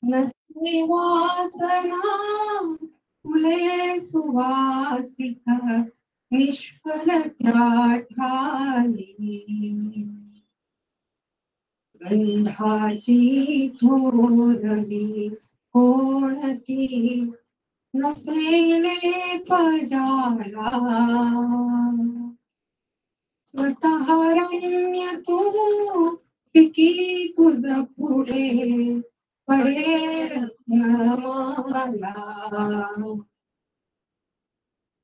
नसते वासना फुले सुवासिक निष्फल त्या ठाई गंधाची थोरली कोणती नसेले पजाला स्वतः रम्य तू पिकी तुझ पुढे पडे रत्नमाला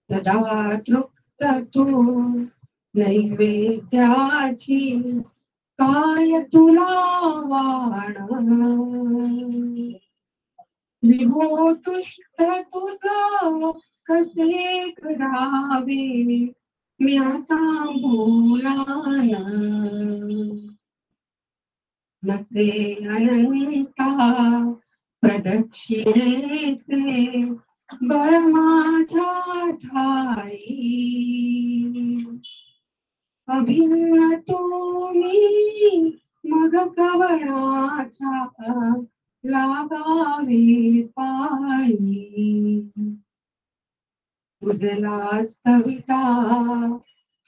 सदा तृप्त तू नैवेद्याची काय तुला वाण विभो तुष्ट तुझ कसे करावे मी आता बोलान नसे अनंता प्रदक्षिणेचे बळ माझ्या ठाई अभिन्न तुम्ही मग कवणाच्या लागावे पायी तुझला स्तविता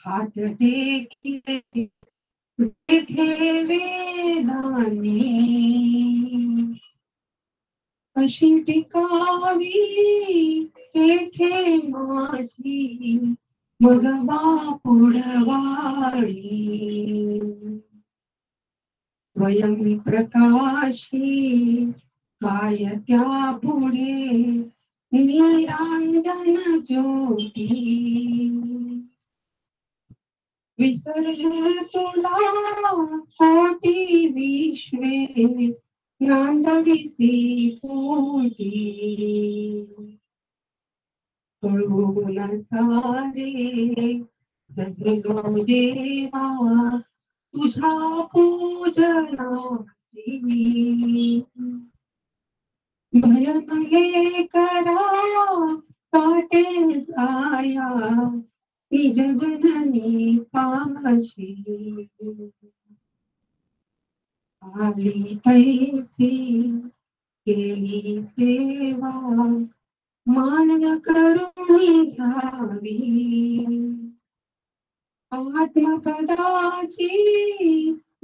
हात टेकिले तेथे वेदानी कशी टिकावी तेथे माझी मग पुढवाळी स्वयं प्रकाशी काय त्या पुढे निरांजन ज्योती विसर्जन तुला कोटी विश्वे नांदविसी पोटी कळून सारे सजलो देवा तुझ्या पूजनासी भय हे करा काटे जाया निज जननी पाशी आली पैसी केली सेवा मान्य करून घ्यावी आत्मपदाची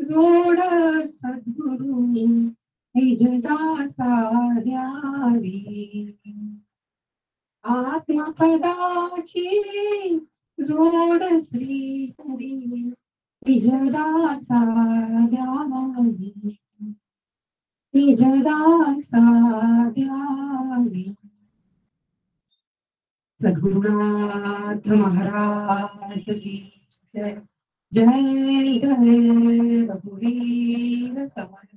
जोड सद्गुरु निजदासा द्यावी आत्मपदाची जोड श्री हरी निजदासा द्यावी निजदासा द्यावी सद्गुरुनाथ महाराज की जय जय जय रघुवीर समर्थ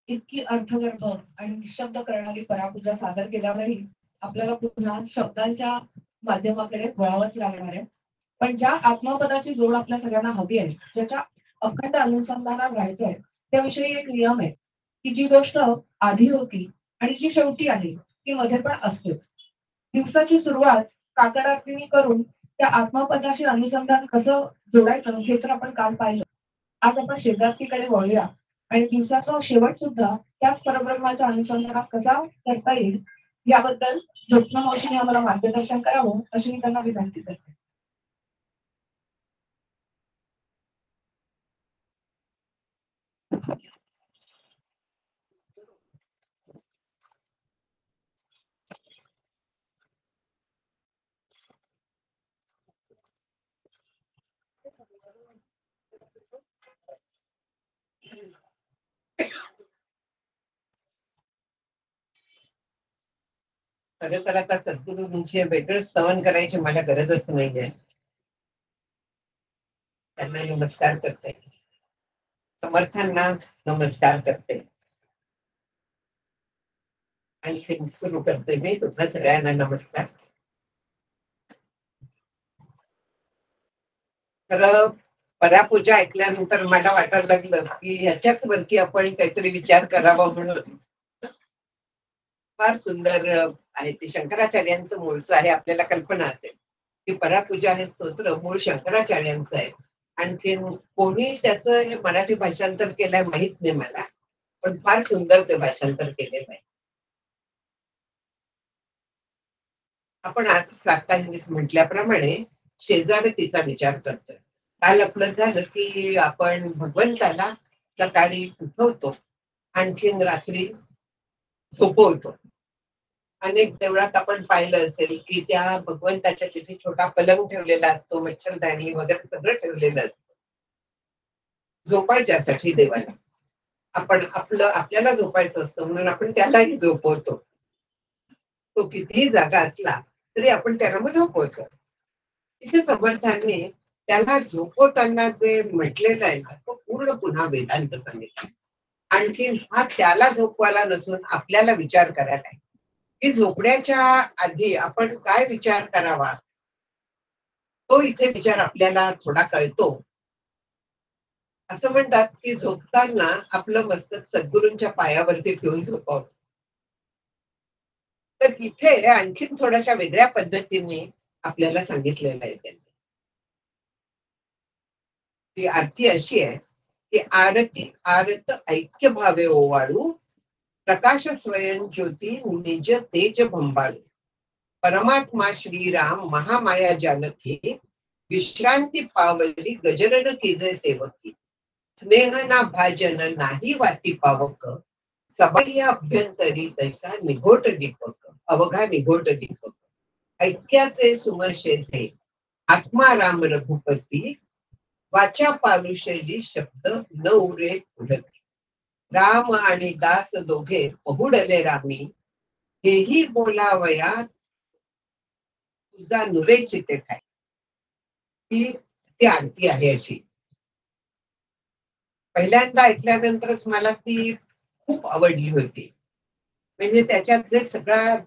इतकी अर्थगर्भ आणि निशब्द करणारी परापूजा सादर केल्यावरही आपल्याला पुन्हा शब्दांच्या माध्यमाकडे वळावंच लागणार आहे. पण ज्या आत्मपदाची जोड आपल्या सगळ्यांना हवी आहे, ज्याच्या अखंड अनुसंधानात राहायचं आहे, त्याविषयी एक नियम आहे की जी गोष्ट आधी होती आणि जी शेवटी आहे ती मध्ये पण असतेच. दिवसाची सुरुवात काकडाग्नी करून त्या आत्मपदाशी अनुसंधान कसं जोडायचं हे तर आपण काल पाहिलं. आज आपण शेजारतीकडे वळूया आणि दिवसाचा शेवट सुद्धा त्याच परब्रह्माच्या अनुसंधानात कसा करता येईल याबद्दल ज्योत्स्ना मावशीने आम्हाला मार्गदर्शन करावं अशी मी त्यांना विनंती करते. खरं तर आता सद्गुरूंचे वेगळं स्तवन करायची मला गरजच नाहीये. त्यांना नमस्कार करते, समर्थांना नमस्कार करते आणि सुरू करते मी. तुम्हा सगळ्यांना नमस्कार. खरं परापूजा ऐकल्यानंतर मला वाटायला लागलं की ह्याच्याच वरती आपण काहीतरी विचार करावा म्हणून फार सुंदर आहे. ते शंकराचार्यांचं मूळचं आहे. आपल्याला कल्पना असेल की परापूजा हे स्तोत्र मूळ शंकराचार्यांचं आहे. आणखी कोणी त्याचं हे मराठी भाषांतर केलंय माहित नाही मला, पण फार सुंदर ते भाषांतर केलेलं आहे. आपण आज साकांनीस म्हटल्याप्रमाणे शेजारतीचा विचार करतोय. काल आपलं झालं की आपण भगवंताला सकाळी उठवतो, आणखीन रात्री झोपवतो. अनेक देवळात आपण पाहिलं असेल की त्या भगवंताच्या तिथे छोटा पलंग ठेवलेला असतो, मच्छरदाणी वगैरे सगळं ठेवलेलं असतं झोपायच्यासाठी देवाला. आपण आपल्याला झोपायचं असतं म्हणून आपण त्यालाही झोपवतो. तो कितीही जागा असला तरी आपण त्याला मग झोपवतो. इथे समर्थांनी त्याला झोपवताना जे म्हटलेलं आहे ना, तो पूर्ण पुन्हा वेदांत सांगितलं. आणखीन हा त्याला झोपवायला नसून आपल्याला विचार करायला आहे की झोपण्याच्या आधी आपण काय विचार करावा. तो इथे विचार आपल्याला थोडा कळतो. असं म्हणतात की झोपताना आपलं मस्तक सद्गुरूंच्या पायावरती ठेवून झोपावं. तर इथे आणखीन थोड्याशा वेगळ्या पद्धतीने आपल्याला सांगितलेलं आहे त्यांनी. ती आरती अशी आहे की आरती आरत ऐक्य भावे ओवाळू, प्रकाश स्वयं ज्योती निज तेज भंबाळू, परमात्मा श्रीराम महामाया जानकी, विश्रांती पावली गजरन केजे सेवकी, स्नेह ना भाजन नाही वाती पावक, सबाई अभ्यंतरी तैसा निघोट दीपक, अवघा निघोट दीपक, ऐक्याचे सुमर्शेचे आत्मा राम रघुपती, वाचा पारुषजी शब्द न उरे उडती, राम आणि दास दोघे पहुडले रामी, हेही बोलावया तुझा नुरे चिते ठाई. ही ती आरती आहे अशी. पहिल्यांदा ऐकल्यानंतरच मला ती खूप आवडली होती. म्हणजे त्याच्यात जे सगळा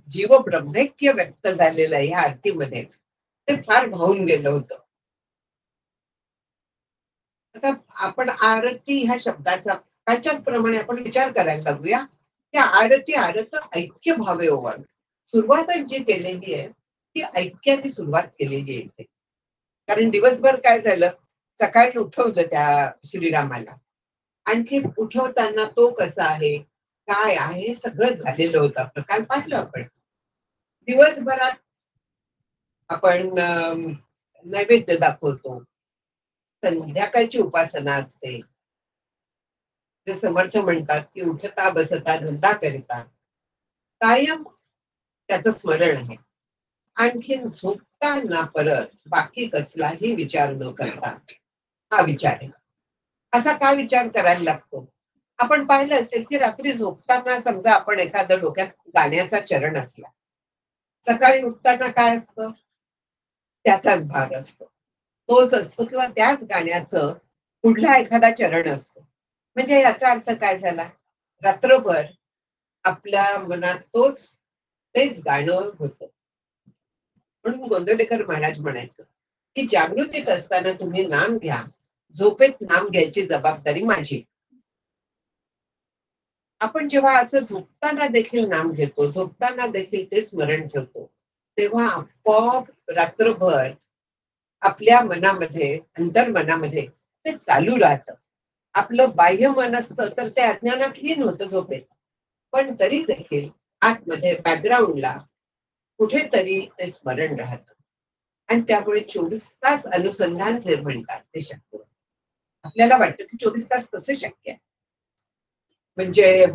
जीव ब्रह्मैक्य व्यक्त झालेलं आहे या आरतीमध्ये, ते फार भावून गेलं होतं. आता आपण आरती ह्या शब्दाचा त्याच्याच प्रमाणे आपण विचार करायला लागूया. त्या आरती आरत ऐक्य भावे ओवाळ. सुरुवातच जी केलेली आहे ती ऐक्याने सुरुवात केलेली आहे इथे. कारण दिवसभर काय झालं, सकाळी उठवलं त्या श्रीरामाला. आणखी उठवताना तो कसा आहे, काय आहे, हे सगळं झालेलं होतं. आपलं काल पाहिलं आपण. दिवसभरात आपण नैवेद्य दाखवतो, संध्याकाळची उपासना असते. जे समर्थ म्हणतात की उठता बसता धंदा करिता कायम त्याचं स्मरण आहे. आणखीन झोपताना परत बाकी कसलाही विचार न करता हा विचार आहे. असा का विचार करायला लागतो. आपण पाहिलं असेल की रात्री झोपताना समजा आपण एखादं डोक्यात गाण्याचा चरण असला, सकाळी उठताना काय असतं, त्याचाच भाग असतो, तोच असतो किंवा त्याच गाण्याचं पुढला एखादा चरण असतो. म्हणजे याचा अर्थ काय झाला, रात्रभर आपल्या मनात तेच गाणं होतं. म्हणून गोंदवलेकर महाराज म्हणायचं की जागृतीत असताना तुम्ही नाम घ्या, झोपेत नाम घ्यायची जबाबदारी माझी. आपण जेव्हा असं झोपताना देखील नाम घेतो, झोपताना देखील ते स्मरण ठेवतो, तेव्हा आपोआप रात्रभर आपल्या मनामध्ये, अंतर्मनामध्ये ते चालू राहतं. आपलं बाह्य मन असतं तर ते अज्ञानात लीन होतं झोपेत, पण तरी देखील आतमध्ये बॅकग्राऊंडला कुठेतरी ते स्मरण राहतं. आणि त्यामुळे 24 तास अनुसंधान जे म्हणतात ते शक्य होतं. आपल्याला वाटतं की 24 तास कसं शक्य आहे. म्हणजे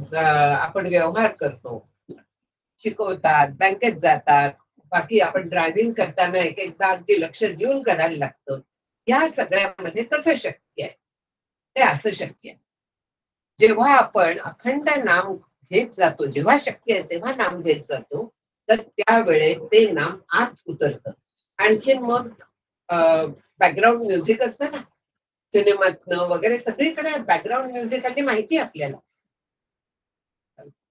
आपण व्यवहार करतो, शिकवतात, बँकेत जातात, बाकी आपण ड्रायव्हिंग करताना एक एकदा अगदी लक्ष देऊन करायला लागतं. या सगळ्यामध्ये कसं शक्य आहे, ते असं शक्य आहे. जेव्हा आपण अखंड नाम घेत जातो, जेव्हा शक्य आहे तेव्हा नाम घेत जातो, तर त्यावेळेस ते नाम आत उतरतं. आणखीन मग बॅकग्राऊंड म्युझिक असतं ना, सिनेमातनं वगैरे सगळीकडे बॅकग्राऊंड म्युझिक आणि माहिती आहे आपल्याला.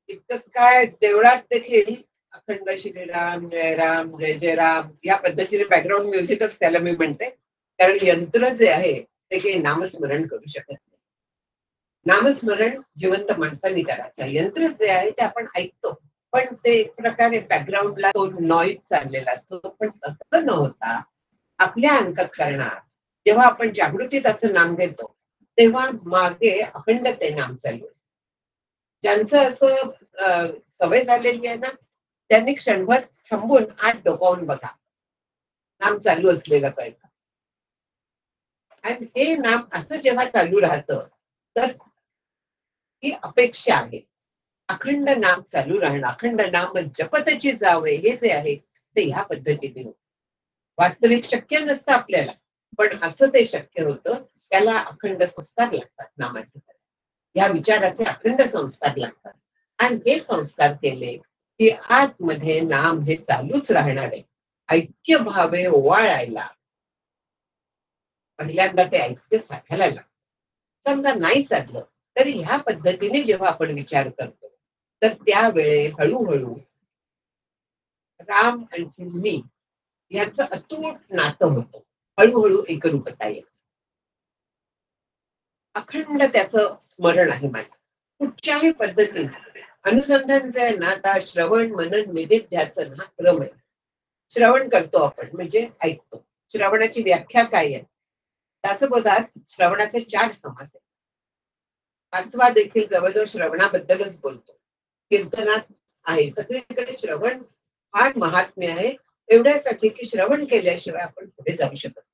इतकंच काय, देवळात देखील अखंड श्रीराम जय राम जय जय राम या पद्धतीने बॅकग्राऊंड म्युझिकच त्याला मी म्हणते. कारण यंत्र जे आहे ते काही नामस्मरण करू शकत नाही. नामस्मरण जिवंत माणसांनी करायचं. यंत्र जे आहे ते आपण ऐकतो, पण ते एक प्रकारे बॅकग्राऊंडला तो नॉईज चाललेला असतो. पण तसं न होता आपल्या अंतःकरणात जेव्हा आपण जागृतीत असं नाम घेतो, तेव्हा मागे अखंड ते नाम चालू असतं. ज्यांचं असं सवय झालेली आहे ना, त्यांनी क्षणभर थांबून आत डोकावून बघा, नाम चालू असलेलं कळतं. आणि हे नाम असं जेव्हा चालू राहतं, तर ही अपेक्षा आहे. अखंड नाम चालू राहणं, अखंड नाम जपतची जावे, हे जे आहे ते ह्या पद्धतीने होतं. वास्तविक शक्य नसतं आपल्याला, पण असं ते शक्य होतं. त्याला अखंड संस्कार लागतात नामाचे. या विचाराचे अखंड संस्कार लागतात. आणि हे संस्कार केले की आतमध्ये नाम हे चालूच राहणार आहे. ऐक्य भावे ओवाळायला पहिल्यांदा ते ऐक्य साधायला लागतं. समजा नाही साधलं तरी ह्या पद्धतीने जेव्हा आपण विचार करतो, तर त्यावेळे हळूहळू राम आणि मी याचं अतूट नातं होतं. हळूहळू एकरूपता येते. अखंड त्याचं स्मरण आहे माझं. कुठच्याही पद्धतीने अनुसंधान जे आहे ना, आता श्रवण मनन निधिध्यासन हा क्रम आहे. श्रवण करतो आपण म्हणजे ऐकतो. श्रवणाची व्याख्या काय आहे? दासबोधात श्रवणाचे 4 समास आहेत. 5वा देखील जवळजवळ श्रवणाबद्दलच बोलतो. कीर्तनात आहे. सगळीकडे श्रवण फार महात्म्य आहे. एवढ्यासाठी की श्रवण केल्याशिवाय आपण पुढे जाऊ शकत नाही.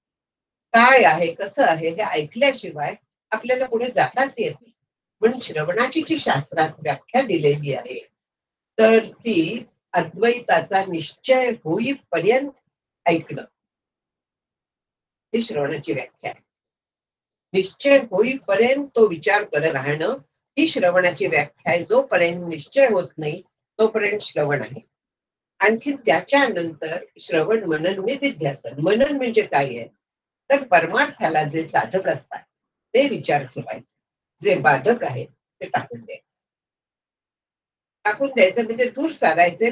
काय आहे, कसं आहे हे ऐकल्याशिवाय आपल्याला पुढे जाताच येत नाही. म्हणून श्रवणाची जी शास्त्रात व्याख्या दिलेली आहे, तर ती अद्वैताचा निश्चय होईपर्यंत ऐकणं, ही श्रवणाची व्याख्या आहे. निश्चय होईपर्यंत तो विचार करत राहणं, ही श्रवणाची व्याख्या आहे. जोपर्यंत निश्चय होत नाही तोपर्यंत श्रवण आहे. आणखी त्याच्यानंतर श्रवण मनन निधिध्यासन. मनन म्हणजे काय आहे? तर परमार्थाला जे साधक असतात ते विचार ठेवायचे, जे बाधक आहे ते टाकून द्यायचे. टाकून द्यायचं म्हणजे दूर सारायचे,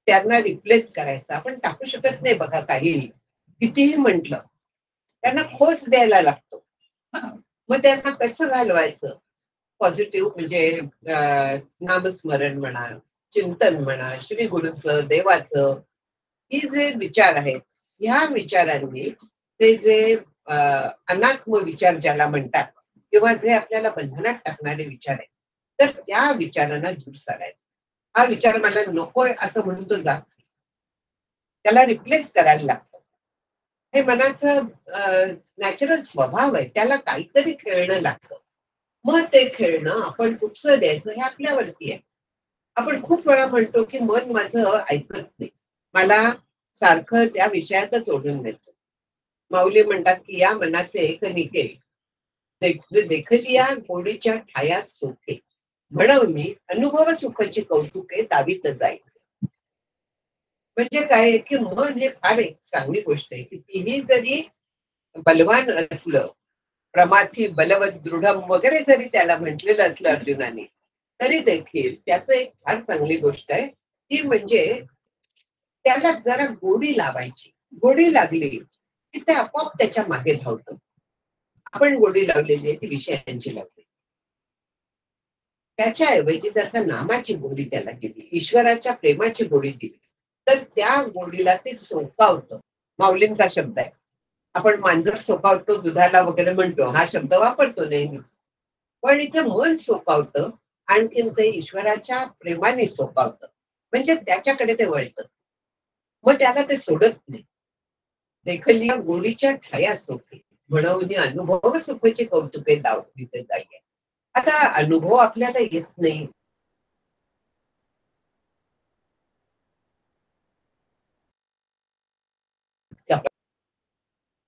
त्यांना रिप्लेस करायचं. आपण टाकू शकत नाही बघा काहीही, कितीही म्हटलं त्यांना खोच द्यायला लागतो. मग त्यांना कसं घालवायचं? पॉझिटिव्ह म्हणजे नामस्मरण म्हणा, चिंतन म्हणा, श्री गुरुचं, देवाचं, ही जे विचार आहेत, ह्या विचारांनी ते जे अनात्म विचार ज्याला म्हणतात, किंवा जे आपल्याला बंधनात टाकणारे विचार आहेत, तर त्या विचारांना दूर सारायचं. हा विचार मला नकोय असं म्हणून तो जात, त्याला रिप्लेस करायला लागतं. हे मनाचं नॅचरल स्वभाव आहे. त्याला काहीतरी खेळणं लागतं. मग ते खेळणं आपण कुठचं द्यायचं हे आपल्यावरती आहे. आपण खूप वेळा म्हणतो की मन माझं ऐकत नाही, मला सारखं त्या विषयातच ओढून देतो. माऊली म्हणतात की या मनाचे एक निके देखलिया गोडीच्या ठाया सोखे, म्हणून अनुभव सुखाची कौतुके दावीत जायचे. म्हणजे काय की मन हे फार एक चांगली गोष्ट आहे की तिही जरी बलवान असलं, प्रमाथी बलवत दृढम वगैरे जरी त्याला म्हटलेलं असलं अर्जुनाने, तरी देखील त्याचं एक फार चांगली गोष्ट आहे ती म्हणजे त्याला जरा गोडी लावायची. गोडी लागली की ते आपोआप त्याच्या मागे धावतं. आपण गोडी लावलेली आहे ती विषयांची लावली. त्याच्याऐवजी जर का नामाची गोडी त्याला दिली, ईश्वराच्या प्रेमाची गोडी दिली, तर त्या गोडीला ते सोकावतं. माऊलींचा शब्द आहे. आपण मांजर सोकावतो दुधाला वगैरे म्हणतो, हा शब्द वापरतो नेहमी. पण इथे मन सोकावतं, आणखीन ते ईश्वराच्या प्रेमाने सोकावतं. म्हणजे त्याच्याकडे ते वळतं. मग त्याला ते सोडत नाही. देखलिया गोडीच्या ठाया सोखे, म्हणून अनुभव सुखाची कौतुके दावीत जाईये. आता अनुभव आपल्याला येत नाही.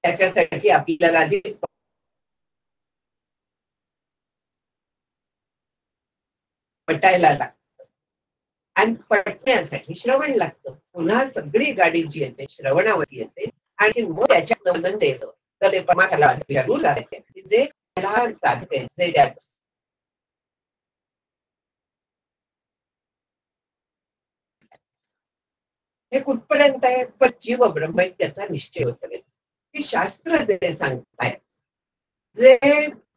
त्याच्यासाठी आपल्याला आधी पटायला लागतं. आणि पटण्यासाठी श्रवण लागतं. पुन्हा सगळी गाडी जी येते श्रवणावरती येते आणि मग त्याच्यात आनंद येतो. तर ते परमार्थाला जरूर जायचे, जे त्याला साधक आहे. हे कुठपर्यंत आहे? पण जीव ब्रह्म त्याचा निश्चय होतो. की शास्त्र जे सांगतायत, जे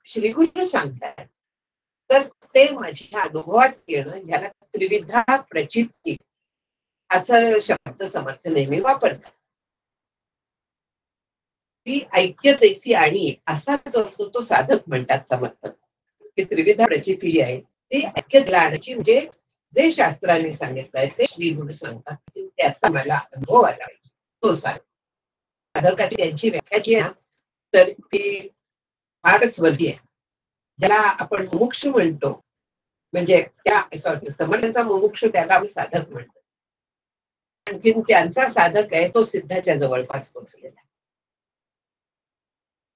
श्रीकृष्ण सांगतायत, तर ते माझ्या अनुभवात येणं याला त्रिविधा प्रचिती असं शब्द समर्थ नेहमी वापरतात. ती ऐक्यतेसी आणि असा जो असतो तो साधक म्हणतात समर्थ. की त्रिविधा प्रचिती जी आहे ती ऐक्यतेला आणायची, म्हणजे जे शास्त्राने सांगितलंय ते श्री गुरु सांगतात त्याचा मला अनुभव आला पाहिजे, तो साधकाची यांची व्याख्या जी आहे ना, तर ती फारच वधी आहे. ज्याला आपण मुमुक्ष म्हणतो, म्हणजे त्या सॉरी समर्थांचा मुमुक्ष त्याला आम्ही साधक म्हणतो. आणखीन त्यांचा साधक आहे तो सिद्धाच्या जवळपास पोहोचलेला आहे.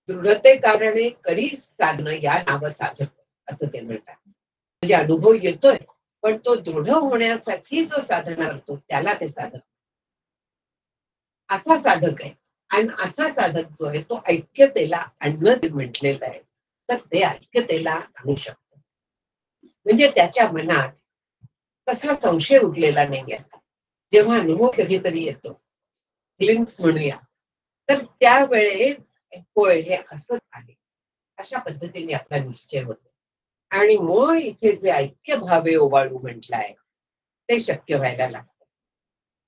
दृढते कारणे करी साधन या नाव साधक असं ते म्हणतात. म्हणजे अनुभव येतोय पण तो दृढ होण्यासाठी जो साधना करतो त्याला ते साधक, असा साधक आहे. आणि असा साधक जो आहे तो ऐक्यतेला आणणं जे म्हटलेलं आहे, तर ते ऐक्यतेला आणू शकतो. म्हणजे त्याच्या मनात कसला संशय उठलेला नाही आहे. जेव्हा अनुभव कधीतरी येतो, फिलिंग्स म्हणूया, तर त्यावेळेस होय हे असंच आहे अशा पद्धतीने आपला निश्चय होतो. आणि मग इथे जे ऐक्य भावे ओवाळू म्हटलंय ते शक्य व्हायला लागतं.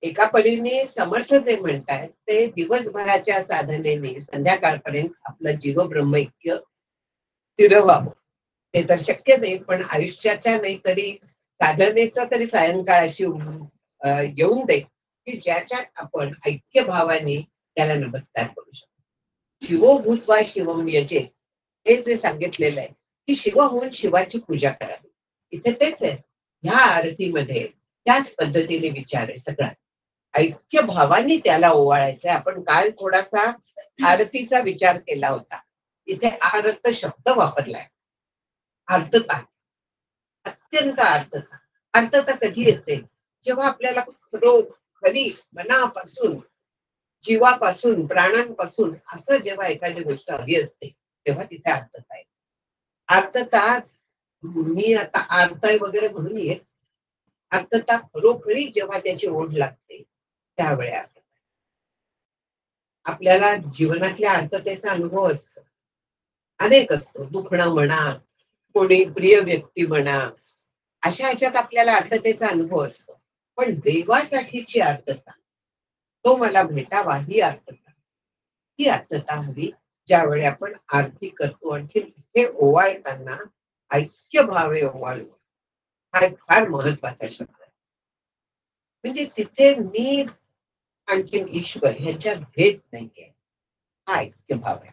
एका परीने समर्थ जे म्हणतायत ते दिवसभराच्या साधनेने संध्याकाळपर्यंत आपलं जीव ब्रह्मैक्य स्थिर व्हावं, ते तर शक्य नाही, पण आयुष्याच्या नाही तरी साधनेचा तरी सायंकाळ अशी येऊन दे की ज्याच्यात आपण ऐक्य भावाने त्याला नमस्कार करू शकतो. शिवो भूत्वा शिवम यजे हे जे सांगितलेलं आहे की शिव होऊन शिवाची पूजा करावी, इथे तेच आहे. ह्या आरतीमध्ये त्याच पद्धतीने विचार आहे सगळा. ऐक्य भावाने त्याला ओवाळायचंय. आपण काल थोडासा आरतीचा विचार केला होता. इथे आरत शब्द वापरलाय. आर्तता, अत्यंत आर्तता. आर्तता कधी येते? जेव्हा आपल्याला खरी मनापासून, जीवापासून, प्राणांपासून असं जेव्हा एखादी गोष्ट हवी असते तेव्हा तिथे आर्तता आहे. आर्तता मी आता आर्ताय वगैरे म्हणून येत, आर्तता खरोखरी जेव्हा त्याची ओढ लागते त्यावेळी आर्तता. आपल्याला जीवनातल्या आर्ततेचा अनुभव असतो, अनेक असतो. दुखणं म्हणा, कोणी प्रिय व्यक्ती म्हणा, अशा ह्याच्यात आपल्याला आर्ततेचा अनुभव असतो. पण देवासाठीची आर्तता, तो मला भेटावा ही आर्तता, ही आर्तता हवी ज्यावेळी आपण आरती करतो. आणखी इथे ओवाळताना ऐक्य भावे ओवाळू हा एक फार महत्वाचा शब्द आहे. म्हणजे तिथे मी आणखीन ईश्वर ह्यांच्यात भेद नाहीये, हा ऐक्य भाव आहे.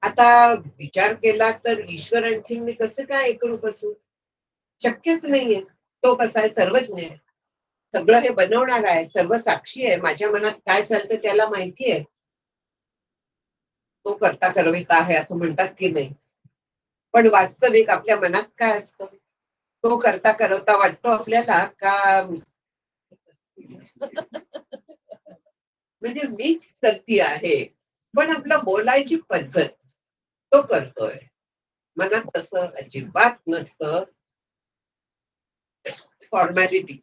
आता विचार केला तर ईश्वर आणखीन मी कसं काय एकरूप असू? शक्यच नाहीये. तो कसा आहे? सर्वज्ञ आहे, सगळं हे बनवणार आहे, सर्व साक्षी आहे, माझ्या मनात काय चालतं त्याला माहिती आहे. तो करता करविता आहे असं म्हणतात की नाही, पण वास्तविक आपल्या मनात काय असतं? तो करता करवता वाटतो आपल्याला का म्हणजे मीच करती आहे, पण आपलं बोलायची पद्धत तो करतोय. मनात तसं अजिबात नसतं. फॉर्मॅलिटी,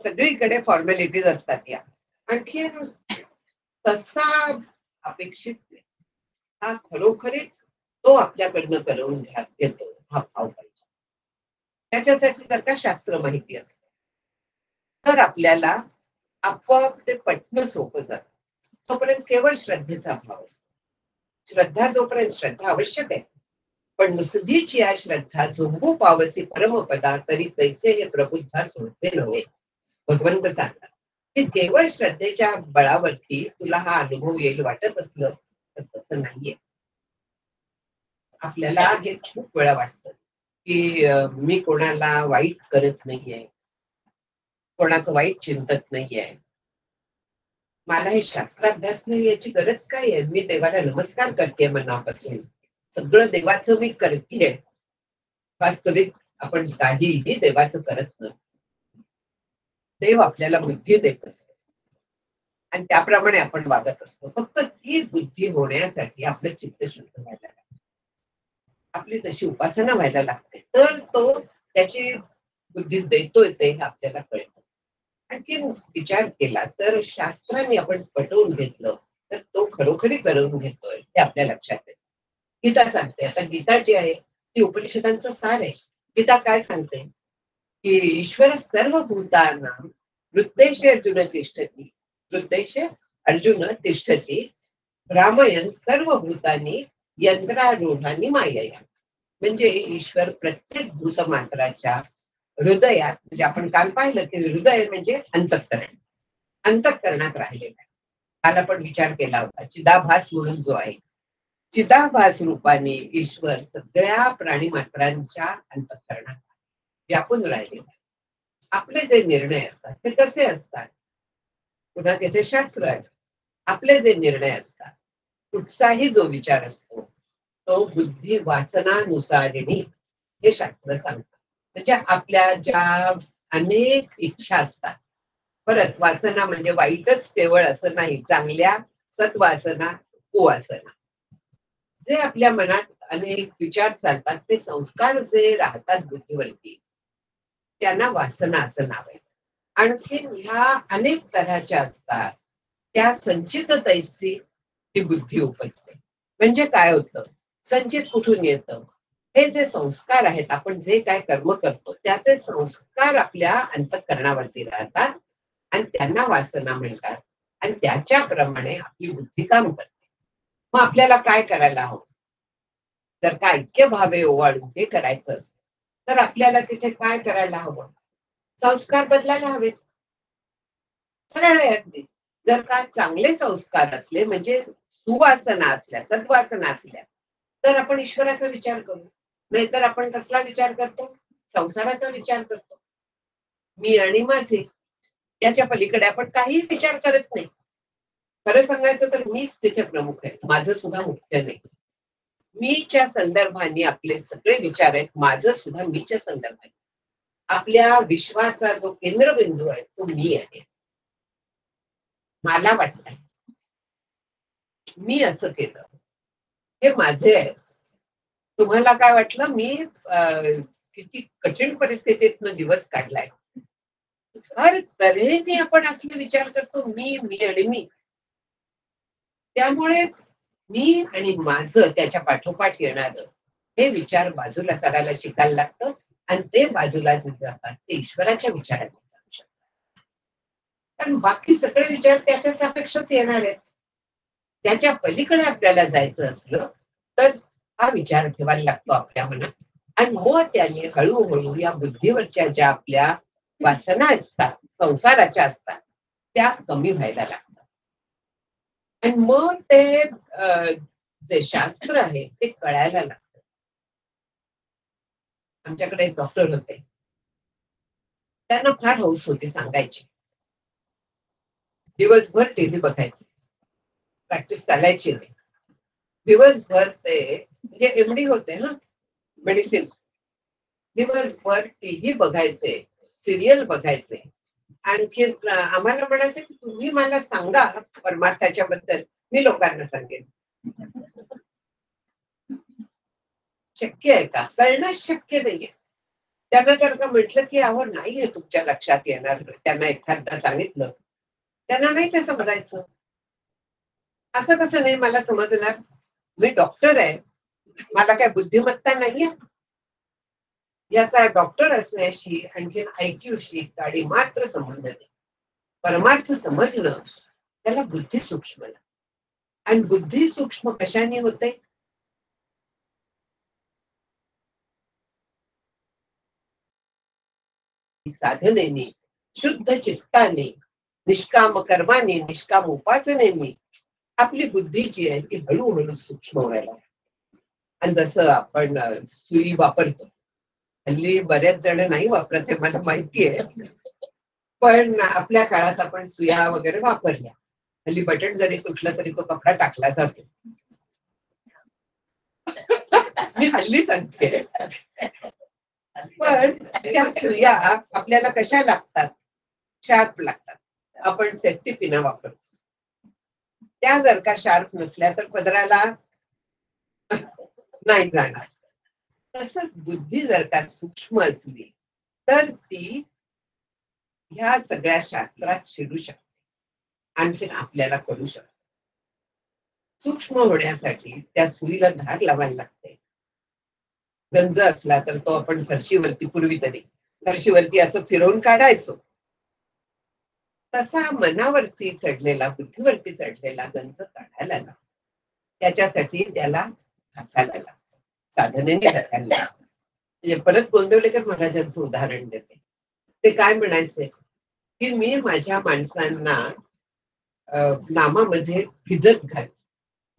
सगळीकडे फॉर्मॅलिटीज असतात या. आणखी तसा अपेक्षित नाही. हा खरोखरीच तो आपल्याकडनं करवून घेतो हा भाव पाहिजे. त्याच्यासाठी जर का शास्त्र माहिती असेल तर आपल्याला आपोआप ते पटणं सोपं जातं. तोपर्यंत केवळ श्रद्धेचा भाव असतो. श्रद्धा जोपर्यंत श्रद्धा आवश्यक आहे, पण नुसतीच या श्रद्धा झोंबू पावसी परमपदा तरी तैसे हे प्रबुद्धा सोडते नव्हे. भगवंत सांगतात की केवळ श्रद्धेच्या बळावरती तुला हा अनुभव येईल वाटत असलं तर तसं नाहीये. आपल्याला हे खूप वेळा वाटतं की मी कोणाला वाईट करत नाहीये, कोणाचं वाईट चिंतत नाहीये, मला हे शास्त्राभ्यास नाही याची गरज काय आहे? मी देवाला नमस्कार करते मनापासून, सगळं देवाचं मी करतेय. वास्तविक आपण काहीही देवाचं करत नसतो. देव आपल्याला बुद्धी देत असतो आणि त्याप्रमाणे आपण वागत असतो. फक्त ती बुद्धी होण्यासाठी आपलं चित्त शुद्ध व्हायला लागतं, आपली तशी उपासना व्हायला लागते, तर तो त्याची बुद्धी देतोय ते आपल्याला कळतं. आणखी विचार केला तर शास्त्राने आपण पटवून घेतलं तर तो खरोखरी करवून घेतोय हे आपल्या लक्षात येतं. गीता सांगते, आता गीता जी आहे ती उपनिषदांचं सार आहे. गीता काय सांगते की ईश्वर सर्व भूतानां हृद्देशे अर्जुन तिष्ठती, हृद्देशे अर्जुन तिष्ठती भ्रामयन सर्व भूतानी यंत्रारूढानी मायया. म्हणजे ईश्वर प्रत्येक भूतमात्राच्या हृदयात, म्हणजे आपण काल पाहिलं की हृदय म्हणजे अंतःकरण, अंतःकरणात राहिलेलं आहे. काल आपण विचार केला होता चिदाभास म्हणून जो आहे, चिदाभास रूपाने ईश्वर सगळ्या प्राणीमात्रांच्या अंतःकरणात व्यापून राहिलेला आहे. आपले जे निर्णय असतात ते कसे असतात, पुन्हा तिथे शास्त्र आहे. आपले जे निर्णय असतात, कुठचाही जो विचार असतो तो बुद्धी वासनानुसारिणी, हे शास्त्र सांगतं. म्हणजे आपल्या ज्या अनेक इच्छा असतात, परत वासना म्हणजे वाईटच केवळ असं नाही, चांगल्या सत्वासना कुवासना, जे आपल्या मनात अनेक विचार चालतात ते संस्कार जे राहतात बुद्धीवरती, त्यांना वासना असं नाव आहे. आणखी ह्या अनेक तऱ्हाच्या असतात, त्या संचित तैसी ही बुद्धी उपजते. म्हणजे काय होतं, संचित कुठून येतं, हे जे संस्कार आहेत, आपण जे काय कर्म करतो त्याचे संस्कार आपल्या अंतःकरणावरती राहतात आणि त्यांना वासना म्हणतात आणि त्याच्याप्रमाणे आपली बुद्धी काम करते. मग आपल्याला काय करायला हवं, जर का ऐक्यभावे ओवाळून हे करायचं असेल तर आपल्याला तिथे काय करायला हवं, संस्कार बदलायला हवेत. सरळ आहे अगदी. जर का चांगले संस्कार असले, म्हणजे सुवासना असल्या, सद्वासना असल्या, तर आपण ईश्वराचा विचार करू. नाहीतर आपण कसला विचार करतो, संसाराचा विचार करतो. मी आणि माझे, याच्या पलीकडे आपण काही विचार करत नाही. खरं सांगायचं तर मीच तिथे प्रमुख आहे, माझं सुद्धा मुख्य नाही. मीच्या संदर्भाने आपले सगळे विचार आहेत, माझं सुद्धा मीच्या संदर्भाने. आपल्या विश्वाचा जो केंद्रबिंदू आहे तो मी आहे. मला वाटतंय मी असं केलं, हे माझे आहे. तुम्हाला काय वाटलं, मी किती कठीण परिस्थितीतनं दिवस काढलाय. हर तऱ्हेने आपण असले विचार करतो, मी मी आणि मी. त्यामुळे मी आणि माझं त्याच्या पाठोपाठ येणार हे विचार बाजूला सारायला शिकायला लागतं आणि ते बाजूला जे जातात ते ईश्वराच्या विचाराने जाऊ शकतात. कारण बाकी सगळे विचार त्याच्या सापेक्षच येणार आहेत. त्याच्या पलीकडे आपल्याला जायचं असलं तर हा विचार ठेवायला लागतो आपल्या मनात आणि मग त्याने हळूहळू या बुद्धीवरच्या ज्या आपल्या वासना असतात, संसाराच्या असतात, त्या कमी व्हायला लागतात. आणि मग ते जे शास्त्र आहे ते कळायला लागतं. आमच्याकडे एक डॉक्टर होते, त्यांना फार हौस होती सांगायची. दिवसभर टीव्ही बघायचे, प्रॅक्टिस चालायची नाही. दिवसभर ते म्हणजे एमडी होते ना, मेडिसिन. दिवसभर टीव्ही बघायचे, सिरियल बघायचे. आणखी आम्हाला म्हणायचे की तुम्ही मला सांगा परमार्थाच्या बद्दल, मी लोकांना सांगेन. शक्य आहे का, कळणं शक्य नाहीये. त्यांना जर का म्हटलं की अहो नाहीये तुमच्या लक्षात येणार, त्यांना एखादा सांगितलं, त्यांना नाही ते समजायचं. असं कसं नाही मला समजणार, मी डॉक्टर आहे, मला काय बुद्धिमत्ता नाहीये. याचा डॉक्टर असण्याशी आणखीन ऐक्यूशी गाडी मात्र संबंध नाही. परमार्थ समजणं त्याला बुद्धी सूक्ष्म लागते. आणि बुद्धी सूक्ष्म कशाने होते, साधनेने, शुद्ध चित्ताने, निष्काम कर्माने, निष्काम उपासनेने आपली बुद्धी जी आहे ती हळूहळू सूक्ष्म व्हायला. आणि जसं आपण सुई वापरतो, हल्ली बऱ्याच जण नाही वापरत हे मला माहिती आहे, पण आपल्या काळात आपण सुया वगैरे वापरल्या. हल्ली बटन जरी तुटलं तरी तो कपडा टाकला जातो. मी हल्ली सांगते. पण त्या सुया आपल्याला कशा लागतात, शार्प लागतात. आपण सेफ्टी पिना वापरतो, त्या जर का शार्प नसल्या तर पदराला नाही जाणार. तसंच बुद्धी जर का सूक्ष्म असली तर ती ह्या सगळ्या शास्त्रात शिरू शकते, आणखीन आपल्याला कळू शकते. सूक्ष्म होण्यासाठी त्या सुईला धार लावायला लागते. गंज असला तर तो आपण फरशीवरती, पूर्वी तरी फरशीवरती असं फिरवून काढायचो. तसा मनावरती चढलेला, बुद्धीवरती चढलेला गंज काढायला लागला. त्याच्यासाठी त्याला घासायला लागला, साधनेने घासायला लागला. म्हणजे परत गोंदवलेकर महाराजांचं उदाहरण देते. ते काय म्हणायचे की मी माझ्या माणसांना नामामध्ये भिजत घाल,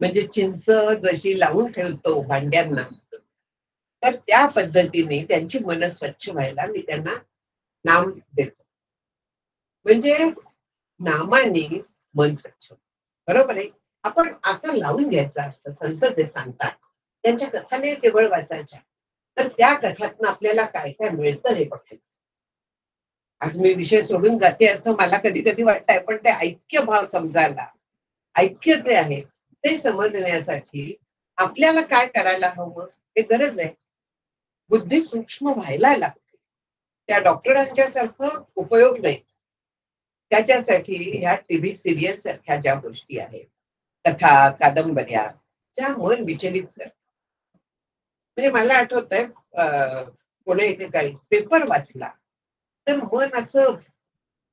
म्हणजे चिंच जशी लावून ठेवतो भांड्यांना, तर त्या पद्धतीने त्यांची मन स्वच्छ व्हायला मी त्यांना नाम देतो. म्हणजे नामाने मन स्वच्छ, बरोबर आहे. आपण असं लावून घ्यायचा अर्थ संत जे सांगतात त्यांच्या कथाने केवळ वाचायच्या, तर त्या कथातून आपल्याला काय काय मिळतं हे बघायचं. आज मी विषय सोडून जाते असं मला कधी कधी वाटतंय, पण ते ऐक्य भाव समजायला, ऐक्य जे आहे ते समजण्यासाठी आपल्याला काय करायला हवं हे गरज आहे. बुद्धी सूक्ष्म व्हायला लागते. त्या डॉक्टरांच्या सारखं उपयोग नाही. त्याच्यासाठी ह्या टीव्ही सिरियल सारख्या ज्या गोष्टी आहेत, कथा कादंबऱ्या, ज्या मन विचलित करतात. म्हणजे मला आठवतंय पुणे एके काळी पेपर वाचला तर मन असं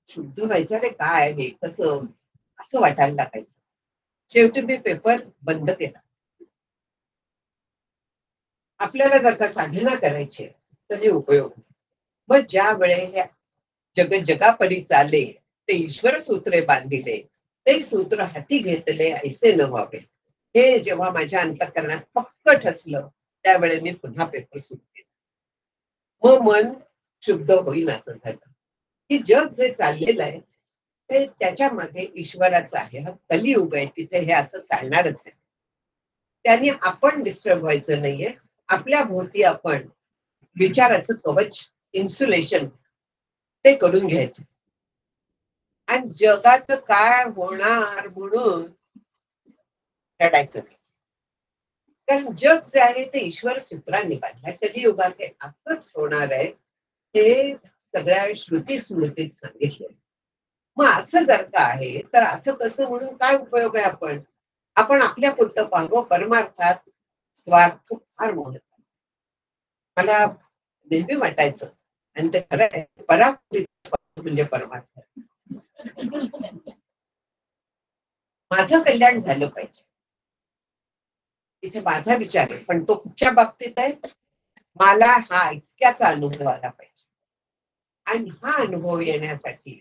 शुद्ध व्हायचं, रे काय आहे कसं, असं वाटायला लागायचं. शेवटी मी पेपर बंद केला. आपल्याला जर का साधना करायची तर हे उपयोग. मग ज्या वेळे जग जगापरी चाले ते ईश्वर सूत्रे बांधिले, ते सूत्र हाती घेतले ऐसे न व्हावे, हे जेव्हा माझ्या अंतःकरणात पक्क ठसलं त्यावेळे मी पुन्हा पेपर सुरू केला. मग मन शुद्ध होईल असं झालं की जग जे चाललेलं आहे ते त्याच्या मागे ईश्वराचं आहे. हा कलियुग आहे, तिथे हे असं चालणारच आहे. त्यांनी आपण डिस्टर्ब व्हायचं नाहीये. आपल्या भोवती आपण विचाराचं कवच, इन्सुलेशन ते करून घ्यायचं. आणि जगाचं काय होणार म्हणून रडायचं नाही. कारण जग जे आहे ते ईश्वर सूत्रांनी बांधलंय. कलियुगात ते असंच होणार आहे, हे सगळ्या श्रुती स्मृतीत सांगितले. मग असं जर का आहे तर असं कसं म्हणून काय उपयोग आहे. आपण आपल्या पुरतं पाहावं. परमार्थात स्वार्थ फार महत्वाचा. मला नेहमी वाटायचं आणि ते खरं आहे, पराकृती म्हणजे परमार्थ. माझं कल्याण झालं पाहिजे, इथे माझा विचार आहे. पण तो कुठच्या बाबतीत आहे, मला हा ऐक्याचा अनुभव आला पाहिजे. आणि हा अनुभव येण्यासाठी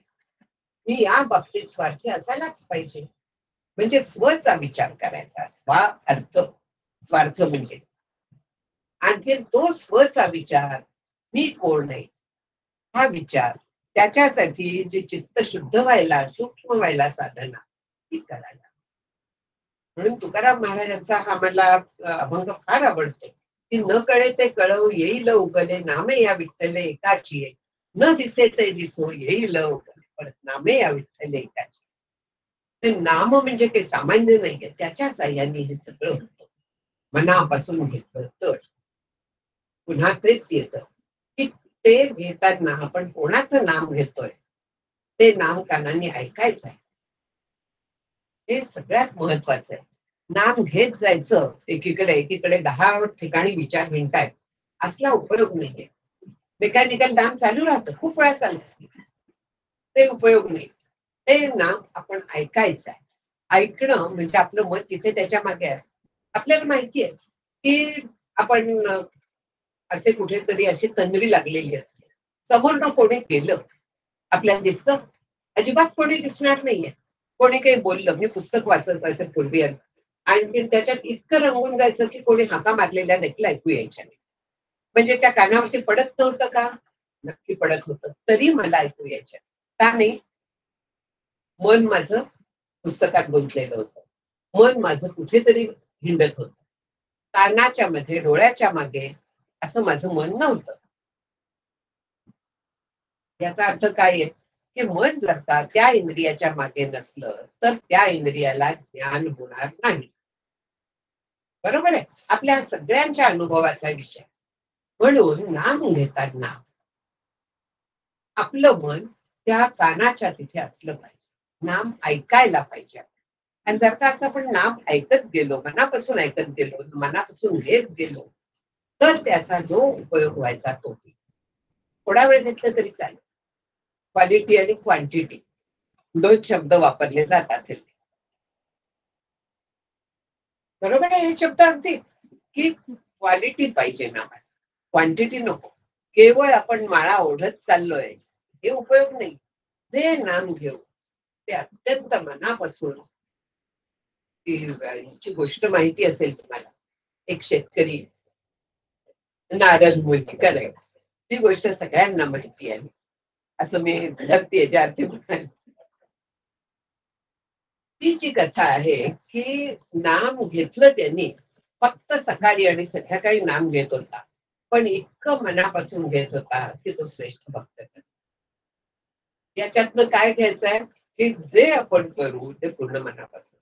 मी या बाबतीत स्वार्थी असायलाच पाहिजे. म्हणजे स्वचा विचार करायचा, स्वार्थ, स्वार्थ म्हणजे. आणखी तो स्वचा विचार, मी कोण आहे हा विचार, त्याच्यासाठी जे चित्त शुद्ध व्हायला, सूक्ष्म व्हायला साधना ती करायला. म्हणून तुकाराम महाराजांचा हा मला अभंग फार आवडतो की न कळे ते कळव येईल उगले, नामे या विठ्ठले एकाची आहे. न दिसे ते दिसो येईल उगले, पण नामे या विठ्ठले एकाची. ते नाम म्हणजे काही सामान्य नाहीये, त्याच्या साह्याने हे सगळं होतं. मनापासून घेतलं तर पुन्हा तेच येतं की ते घेताना आपण कोणाचं नाम घेतोय ते नाम कानांनी ऐकायचं आहे. हे सगळ्यात महत्वाचं आहे. नाम घेत जायचं एकीकडे 10 ठिकाणी विचार विणतायत, असला उपयोग नाहीये. मेकॅनिकल नाम चालू राहतं, खूप वेळा चालतं, ते उपयोग नाही. ते नाम आपण ऐकायचं आहे. ऐकणं म्हणजे आपलं मत तिथे त्याच्या मागे आहे. आपल्याला माहिती आहे की आपण असे कुठेतरी अशी तंद्री लागलेली असते, समोरनं कोणी गेलं आपल्याला दिसतं, अजिबात कोणी दिसणार नाहीये. कोणी काही बोललं, मी पुस्तक वाचत असेल पूर्वी आणि त्याच्यात इतकं रंगून जायचं की कोणी हाका मारलेल्या देखील ऐकू यायच्या नाही. म्हणजे त्या कानावरती पडत नव्हतं का, नक्की पडत होतं, तरी मला ऐकू यायच्या का नाही. मन माझं पुस्तकात गुंतलेलं होतं, मन माझं कुठेतरी हिंडत होतं, कानाच्या मध्ये डोळ्याच्या मागे असं माझं मन नव्हतं. याचा अर्थ काय आहे की मन जर का त्या इंद्रियाच्या मागे नसलं तर त्या इंद्रियाला ज्ञान होणार नाही. बरोबर आहे, आपल्या सगळ्यांच्या अनुभवाचा विषय. म्हणून नाम घेताना आपलं मन त्या कानाच्या तिथे असलं पाहिजे, नाम ऐकायला पाहिजे. आणि जर का असं आपण नाम ऐकत गेलो, मनापासून ऐकत गेलो, मनापासून घेत गेलो, तर त्याचा जो उपयोग व्हायचा तो थोडा वेळ घेतला तरी चालेल. क्वालिटी आणि क्वांटिटी 2 शब्द वापरले जातात. बरोबर आहे हे शब्द अगदी की क्वालिटी पाहिजे ना, क्वांटिटी नको. केवळ आपण माळा ओढत चाललोय हे उपयोग नाही. जे नाम घेऊ ते अत्यंत मनापासून ती गोष्ट माहिती असेल तुम्हाला. एक शेतकरी नारद मुनी करेक्ट. ती गोष्ट सगळ्यांना माहिती आहे असं मी धरतीये ज्या अर्थी म्हणाल. ती जी कथा आहे की नाम घेतलं त्यांनी फक्त सकाळी आणि संध्याकाळी नाम घेत होता, पण इतकं मनापासून घेत होता की तो श्रेष्ठ भक्त ठरला. याच्यातनं काय घ्यायचंय की जे आपण करू ते पूर्ण मनापासून.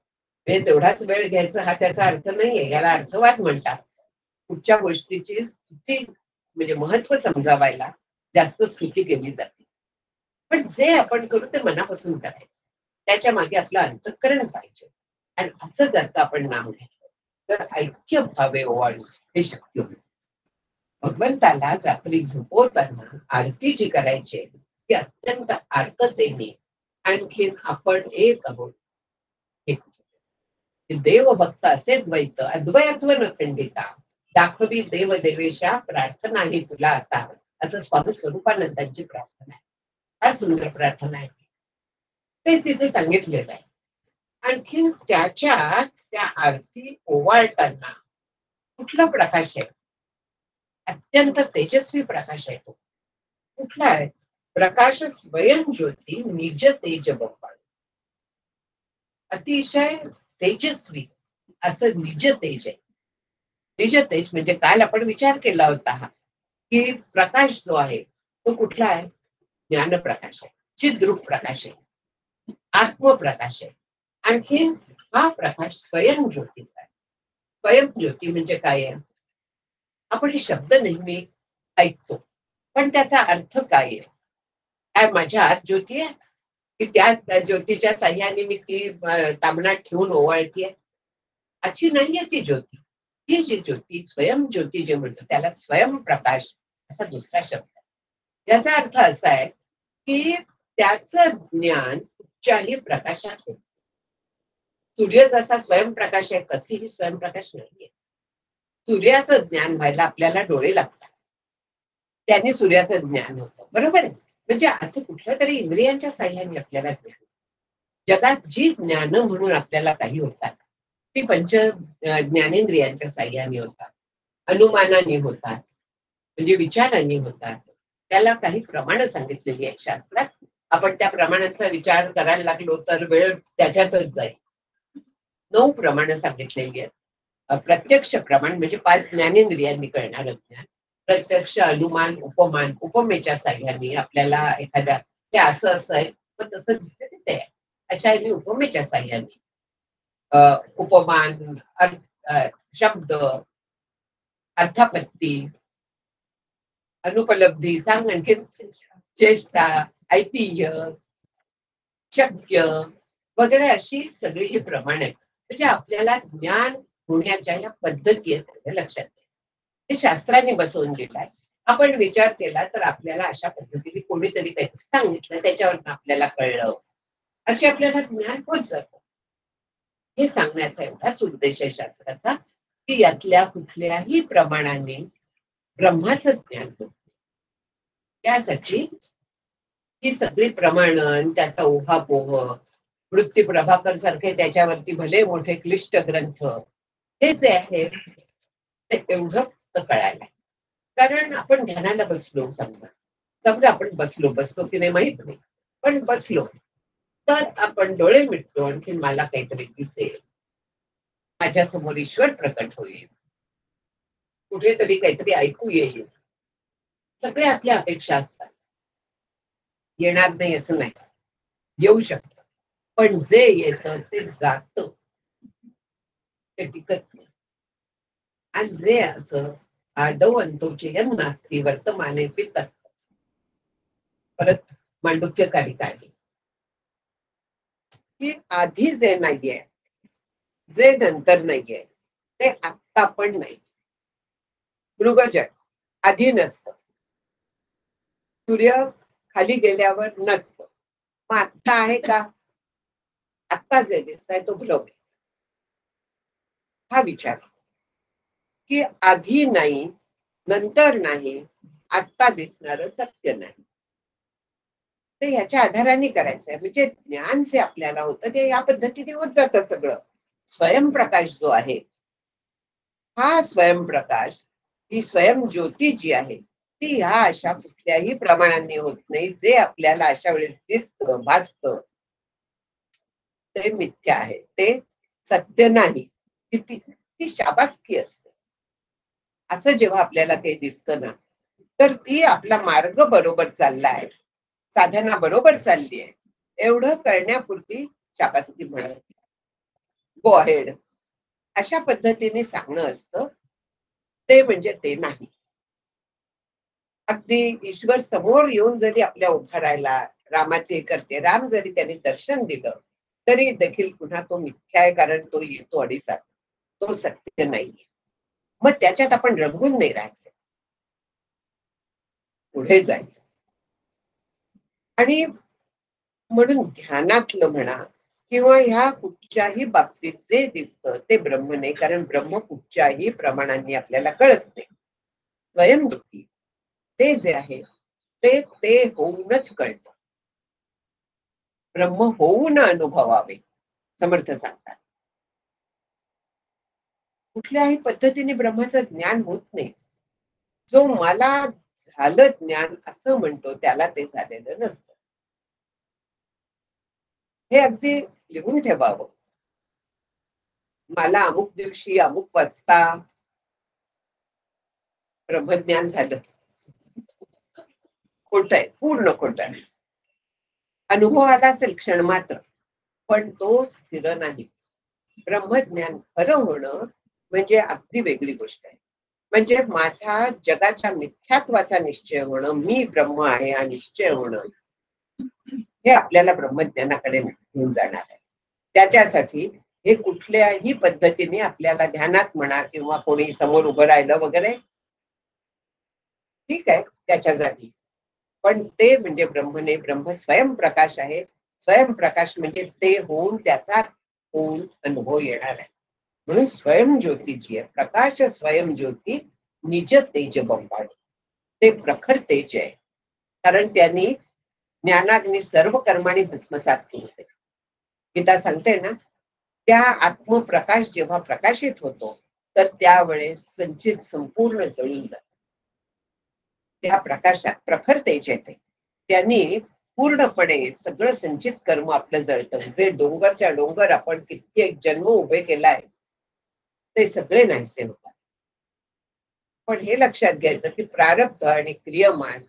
म्हणजे तेवढाच वेळ घ्यायचा हा त्याचा अर्थ नाहीये. याला अर्थवाद म्हणतात. कुठच्या गोष्टीची स्तुती म्हणजे महत्व समजावायला जास्त स्तुती केली जाते. पण जे आपण करू ते मनापासून करायचं. त्याच्या मागे आपलं अंतःकरण पाहिजे. आणि असं जर का आपण नाम घेतलं तर ऐक्य भावे ओवाळून हे शक्य होईल. भगवंताला रात्री झोपवताना आरती जी करायची ती अत्यंत आर्ततेने आणखीन आपण एक आहोत देव भक्त असे द्वैत अद्वैत्व न खंडिता दाखवी देव देवेशा प्रार्थना ही तुला आता असं स्वामी स्वरूपानंदांची प्रार्थना आहे. फार सुंदर प्रार्थना आहे. तेच इथे सांगितलेलं आहे. आणखीन त्याच्या त्या आरती ओवाळताना कुठला प्रकाश आहे? अत्यंत तेजस्वी प्रकाश आहे तो. कुठला आहे? प्रकाश स्वयं ज्योती निज तेज बप्पा. अतिशय तेजस्वी असं निज तेज आहे. निज तेज म्हणजे काल आपण विचार केला होता की प्रकाश जो आहे तो कुठला आहे? ज्ञानप्रकाश आहे, चिद्रूप प्रकाश आहे, आत्मप्रकाश आहे. आणखीन हा प्रकाश स्वयं ज्योतीचा आहे. स्वयं ज्योती म्हणजे काय आहे? आपण हे शब्द नेहमी ऐकतो, पण त्याचा अर्थ काय आहे? काय माझ्या आत ज्योती आहे की त्या ज्योतीच्या साह्याने मी ती तामणात ठेवून ओवाळतीये? अशी नाहीये ती ज्योती. ही जी ज्योती स्वयं ज्योती जे म्हणतो त्याला स्वयंप्रकाश असा दुसरा शब्द आहे. याचा अर्थ असा आहे की त्याचं ज्ञान कुठच्याही प्रकाशात होतं. सूर्य जसा स्वयंप्रकाश आहे तशीही स्वयंप्रकाश नाहीये. सूर्याचं ज्ञान व्हायला आपल्याला डोळे लागतात. त्यांनी सूर्याचं ज्ञान होतं. बरोबर आहे? म्हणजे असं कुठल्या तरी इंद्रियांच्या साह्याने आपल्याला ज्ञान. जगात जी ज्ञान म्हणून आपल्याला काही होतात ती ज्ञानेंद्रियांच्या साह्याने होतात, अनुमानाने होतात, म्हणजे विचारांनी होतात. त्याला काही प्रमाण सांगितलेली आहेत शास्त्रात. आपण त्या प्रमाणांचा विचार करायला लागलो तर वेळ त्याच्यातच जाईल. 9 प्रमाण सांगितलेली आहेत. प्रत्यक्ष प्रमाण म्हणजे 5 ज्ञानेंद्रियांनी कळणारं ज्ञान. प्रत्यक्ष, अनुमान, उपमान, उपमेच्या साह्याने आपल्याला एखाद्या हे असं असं आहे पण तसं दिसतं तिथे आहे. अशा ह्याने उपमेच्या साह्याने उपमान, शब्द, अर्थापत्ती, अनुपलब्धी, सांग आणखीन चेष्टा, ऐतिह्य, शक्य वगैरे अशी सगळी ही प्रमाण आहेत. म्हणजे आपल्याला ज्ञान होण्याच्या या पद्धती आहेत हे लक्षात घ्यायचं. हे शास्त्राने बसवून दिलाय. आपण विचार केला तर आपल्याला अशा पद्धतीने कोणीतरी काहीतरी सांगितलं त्याच्यावरून आपल्याला कळलं. असे आपल्याला ज्ञान होत जातं. हे सांगण्याचा एवढाच उद्देश आहे शास्त्राचा की यातल्या कुठल्याही प्रमाणाने ब्रह्माचं ज्ञान होत. त्यासाठी ही सगळी प्रमाण त्याचा ओहापोह वृत्ती प्रभाकर सारखे त्याच्यावरती भले मोठे क्लिष्ट ग्रंथ हे जे आहे ते एवढं कळायला. कारण आपण ध्यानाला बसलो समजा समजा आपण बसलो की नाही माहित नाही, पण बसलो तर आपण डोळे मिटतो आणखी मला काहीतरी दिसेल, माझ्या समोर ईश्वर प्रकट होईल, कुठेतरी काहीतरी ऐकू येईल. सगळ्या आपल्या अपेक्षा असतात. येणार नाही असं नाही, येऊ शकतं, पण जे येतं ते जातं, ते टिकत नाही. आणि जे असं आदौ अंतोचे नास्ती वर्तमाने पितत. परत मांडुक्य कारिका आहे की आधी जे नाहीये, जे नंतर नाहीये, ते आत्ता पण नाही. मृगजळ आधी नसतं, सूर्य खाली गेल्यावर नसतं, मग आत्ता आहे का? आत्ता जे दिसतंय तो भ्रम आहे. हा विचार की आधी नाही, नंतर नाही, आत्ता दिसणारं सत्य नाही. ते ह्याच्या आधाराने करायचंय. म्हणजे ज्ञान जे आपल्याला होतं ते या पद्धतीने होत जातं सगळं. स्वयंप्रकाश जो आहे, हा स्वयंप्रकाश, ही स्वयंज्योती जी आहे, ती ह्या अशा कुठल्याही प्रमाणांनी होत नाही. जे आपल्याला अशा वेळेस दिसतं, भासतं, ते मिथ्या आहे, ते सत्य नाही. ती शाबासकी असते. असं जेव्हा आपल्याला ते दिसतं ना, तर ती आपला मार्ग बरोबर चाललाय, साधना बरोबर चालली आहे, एवढं कळण्यापुरती शाबासकी म्हणत गो अहेड अशा पद्धतीने सांगणं असतं. ते म्हणजे ते नाही. अगदी ईश्वर समोर येऊन जरी आपल्या उभा राहिला, रामाचे करते राम जरी त्यांनी दर्शन दिलं, तरी देखील पुन्हा तो मिथ्या आहे, कारण तो येतो आणि जातो, तो सत्य नाहीये. मग त्याच्यात आपण रंगून नाही राहायचं, पुढे जायचं. आणि म्हणून ध्यानातलं म्हणा किंवा ह्या कुठच्याही बाबतीत जे दिसतं ते ब्रह्म नाही, कारण ब्रह्म कुठच्याही प्रमाणांनी आपल्याला कळत नाही. स्वयंवृत्ती ते जे आहे ते ते होऊनच कळतं. ब्रह्म होऊन अनुभवावे, समर्थ सांगतात. कुठल्याही पद्धतीने ब्रह्माचं ज्ञान होत नाही. जो मला झालं ज्ञान असं म्हणतो त्याला ते झालेलं नसतं. हे अगदी लिहून ठेवावं. मला अमुक दिवशी अमुक वाजता ब्रह्मज्ञान झालं. खोट आहे, पूर्ण खोट आहे. अनुभव आला असेल क्षण मात्र, पण तो स्थिर नाही. ब्रह्मज्ञान खरं होणं म्हणजे अगदी वेगळी गोष्ट आहे. म्हणजे माझा जगाच्या मिथ्यात्वाचा निश्चय होणं, मी ब्रह्म आहे हा निश्चय होणं, हे आपल्याला ब्रह्मज्ञानाकडे घेऊन जाणार आहे. त्याच्यासाठी हे कुठल्याही पद्धतीने आपल्याला ध्यानात म्हणा किंवा कोणी समोर उभं राहिलं वगैरे, ठीक आहे त्याच्या जागी, पण ते म्हणजे ब्रह्म नाही. ब्रह्म स्वयंप्रकाश आहे. स्वयंप्रकाश म्हणजे ते होऊन त्याचा होऊन अनुभव येणार आहे. म्हणून स्वयंज्योती जी आहे, प्रकाश स्वयंज्योती निज तेज बंबाड, ते प्रखर तेज आहे. कारण त्यांनी ज्ञानाग्नी सर्व कर्माने भस्मसात केले. गीता सांगते ना, त्या आत्मप्रकाश जेव्हा प्रकाशित होतो तर त्यावेळेस संचित संपूर्ण जळून जात. त्या प्रकाशात प्रखर तेज येते. त्यांनी पूर्णपणे सगळं संचित कर्म आपलं जळतं. जे डोंगरच्या डोंगर आपण कित्येक जन्म उभे केलाय ते सगळे नाहीसे होतात. पण हे लक्षात घ्यायचं की प्रारब्ध आणि क्रियमान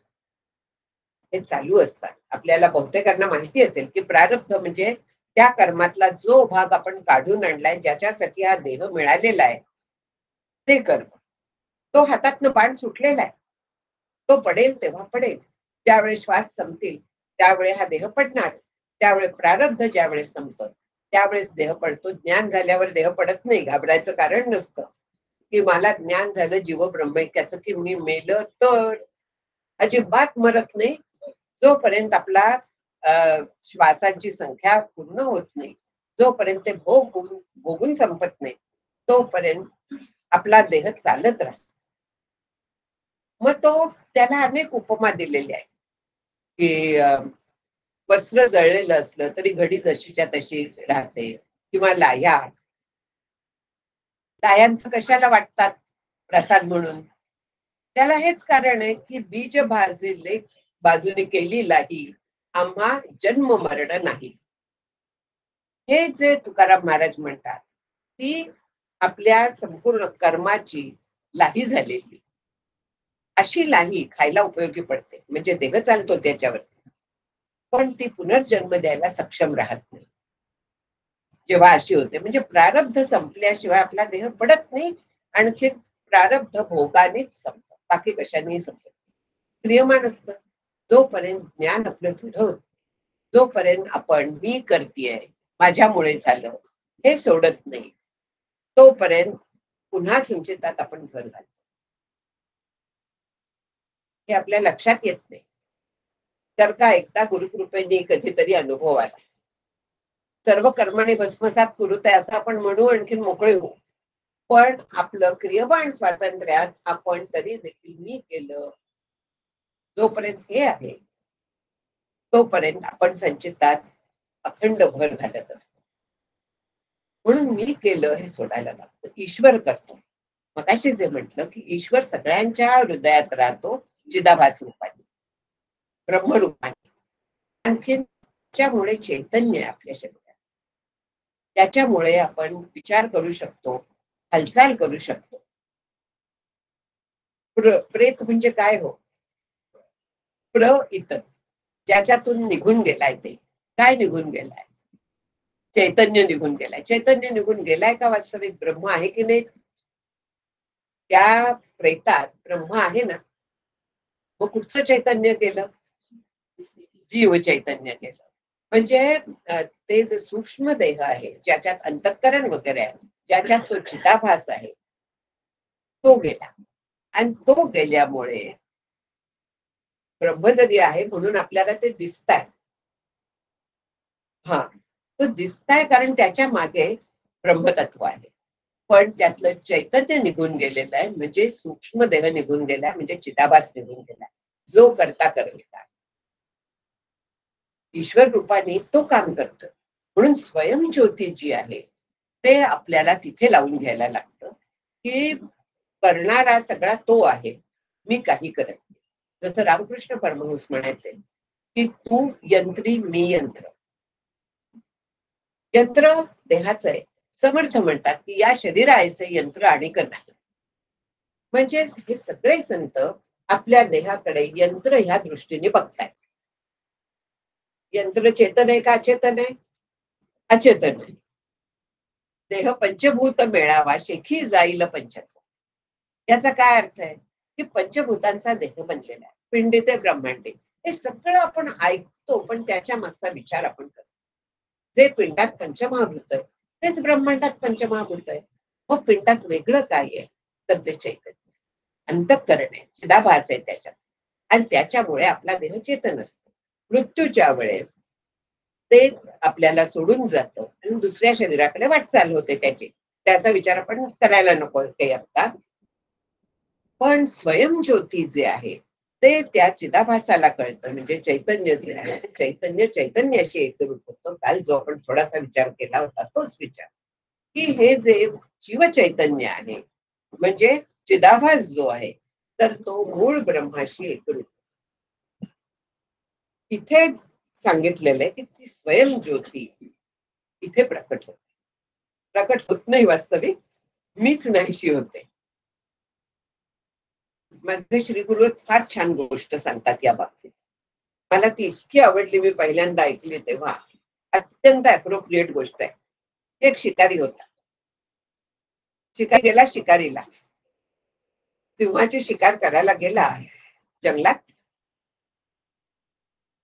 हे चालू असतात. आपल्याला बहुतेकांना माहिती असेल की प्रारब्ध म्हणजे त्या कर्मातला जो भाग आपण काढून आणलाय, ज्याच्यासाठी हा देह मिळालेला आहे, ते कर्म. तो हातातनं बाण सुटलेला आहे, तो पडेल तेव्हा पडेल. ज्यावेळी श्वास संपतील त्यावेळी हा देह पडणार. त्यावेळी प्रारब्ध ज्यावेळेस संपतं त्यावेळेस देह पडतो. ज्ञान झाल्यावर देह पडत नाही, घाबरायचं कारण नसतं. की मला ज्ञान झालं जीव ब्रह्मैक्याचं, की मी मेलं तर अजिबात मरत नाही. जोपर्यंत आपला श्वासांची संख्या पूर्ण होत नाही, जोपर्यंत ते भोगून संपत नाही, तोपर्यंत आपला देह चालत राहतो. मग तो त्याला अनेक उपमा दिलेल्या आहेत की वस्त्र जळलेलं असलं तरी घडी जशीच्या तशी राहते. किंवा लायांचं कशाला वाटतात प्रसाद म्हणून? त्याला हेच कारण आहे की बीज भाजले बाजूने केली लाही, आम्हा जन्म मरण नाही. हे जे तुकाराम महाराज म्हणतात, ती आपल्या संपूर्ण कर्माची लाही झालेली. अशी लाही खायला उपयोगी पडते, म्हणजे देह चालतो त्याच्यावर, पण ती पुनर्जन्म द्यायला सक्षम राहत नाही. जेव्हा अशी होते म्हणजे प्रारब्ध संपल्याशिवाय आपला देह पडत नाही, आणखी प्रारब्ध भोगानेच संपत, बाकी कशानेही संपत. क्रियमान असतं. जोपर्यंत ज्ञान आपलं दृढ होत, जोपर्यंत आपण मी करतीये, माझ्यामुळे झालं, हे सोडत नाही, तोपर्यंत पुन्हा संचितात आपण भर घालतो. हे आपल्या लक्षात येत नाही. तर का एकदा गुरुकृपेने कधीतरी अनुभव आला. सर्व कर्मणे भस्मसात कुरुते असं आपण म्हणू, आणखीन मोकळे होऊ. पण आपलं क्रियमाण स्वातंत्र्यात आपण तरी देखील मी केलं जोपर्यंत हे आहे तोपर्यंत आपण संचितात अखंड भर घालत असतो. म्हणून मी केलं हे सोडायला लागतं. ईश्वर करतो. मगाशी जे म्हटलं की ईश्वर सगळ्यांच्या हृदयात राहतो चिदाभास रूपाने, ब्रह्मरूपाने. आणखीन त्याच्यामुळे चैतन्य आहे आपल्या शरीरात. त्याच्यामुळे आपण विचार करू शकतो, हालचाल करू शकतो. प्रेत म्हणजे काय हो? प्र इतर, ज्याच्यातून निघून गेलाय ते. काय निघून गेलाय? चैतन्य निघून गेलाय. चैतन्य निघून गेलाय का वास्तविक ब्रह्म आहे की नाही? त्या प्रेतात ब्रह्म आहे ना. मग कुठचं चैतन्य केलं? जीव चैतन्य केलं. म्हणजे ते जे सूक्ष्म देह आहे, ज्याच्यात अंतःकरण वगैरे आहे, ज्याच्यात तो चिदाभास आहे, तो गेला. आणि तो गेल्यामुळे ब्रह्म जरी आहे म्हणून आपल्याला ते दिसताय. हा, तो दिसताय कारण त्याच्या मागे ब्रह्मतत्व आहे. पण त्यातलं चैतन्य निघून गेलेलं आहे, म्हणजे सूक्ष्म देह निघून गेलाय, म्हणजे चिदाभास निघून गेलाय. जो करता करविता ईश्वर रूपाने तो काम करतो. म्हणून स्वयंज्योती जी आहे ते आपल्याला तिथे लावून घ्यायला लागतं की करणारा सगळा तो आहे, मी काही करत नाही. जसं रामकृष्ण परमहंस म्हणायचे की तू यंत्री मी यंत्र. यंत्र देहाचं आहे. समर्थ म्हणतात की या शरीराचे यंत्र अनेक नाही. म्हणजेच हे सगळे संत आपल्या देहाकडे यंत्र ह्या दृष्टीने बघतायत. यंत्र चेतन आहे का अचेतन आहे? अचेतन आहे. देह पंचभूत मेळावा शेखी जाईल पंचत्व. याचा काय अर्थ आहे की पंचभूतांचा देह बनलेला आहे. पिंडी ते ब्रह्मांडी हे सगळं आपण ऐकतो, पण त्याच्या मागचा विचार आपण करतो. जे पिंडात पंचमहाभूत आहे तेच ब्रह्मांडात पंचमहाभूत आहे. मग पिंडात वेगळं काय आहे? तर ते चैतन्य, अंतःकरण आहे, चिदाभास आहे त्याच्यात. आणि त्याच्यामुळे आपला देह चेतन असतो. मृत्यूच्या वेळेस ते आपल्याला सोडून जातं आणि दुसऱ्या शरीराकडे वाटचाल होते त्याची. त्याचा विचार आपण करायला नको काही आता. पण स्वयंज्योती जे आहे ते त्या चिदाभासाला कळतं. म्हणजे चैतन्य जे आहे चैतन्य चैतन्याशी एकरूप होतं. काल जो आपण थोडासा विचार केला होता तोच विचार की हे जे जीव चैतन्य आहे म्हणजे चिदाभास जो आहे तर तो मूळ ब्रह्माशी एकरूप. इथे सांगितलेलं आहे की ती स्वयंज्योती इथे प्रकट होते. प्रकट होत नाही वास्तविक, मीच नाहीशी होते. माझे श्री गुरु फार छान गोष्ट सांगतात या बाबतीत. मला ती इतकी आवडली, मी पहिल्यांदा ऐकली तेव्हा. अत्यंत अप्रोप्रिएट गोष्ट आहे. एक शिकारी होता. शिकारी गेला शिकारीला. सिंहाची शिकार करायला गेला जंगलात.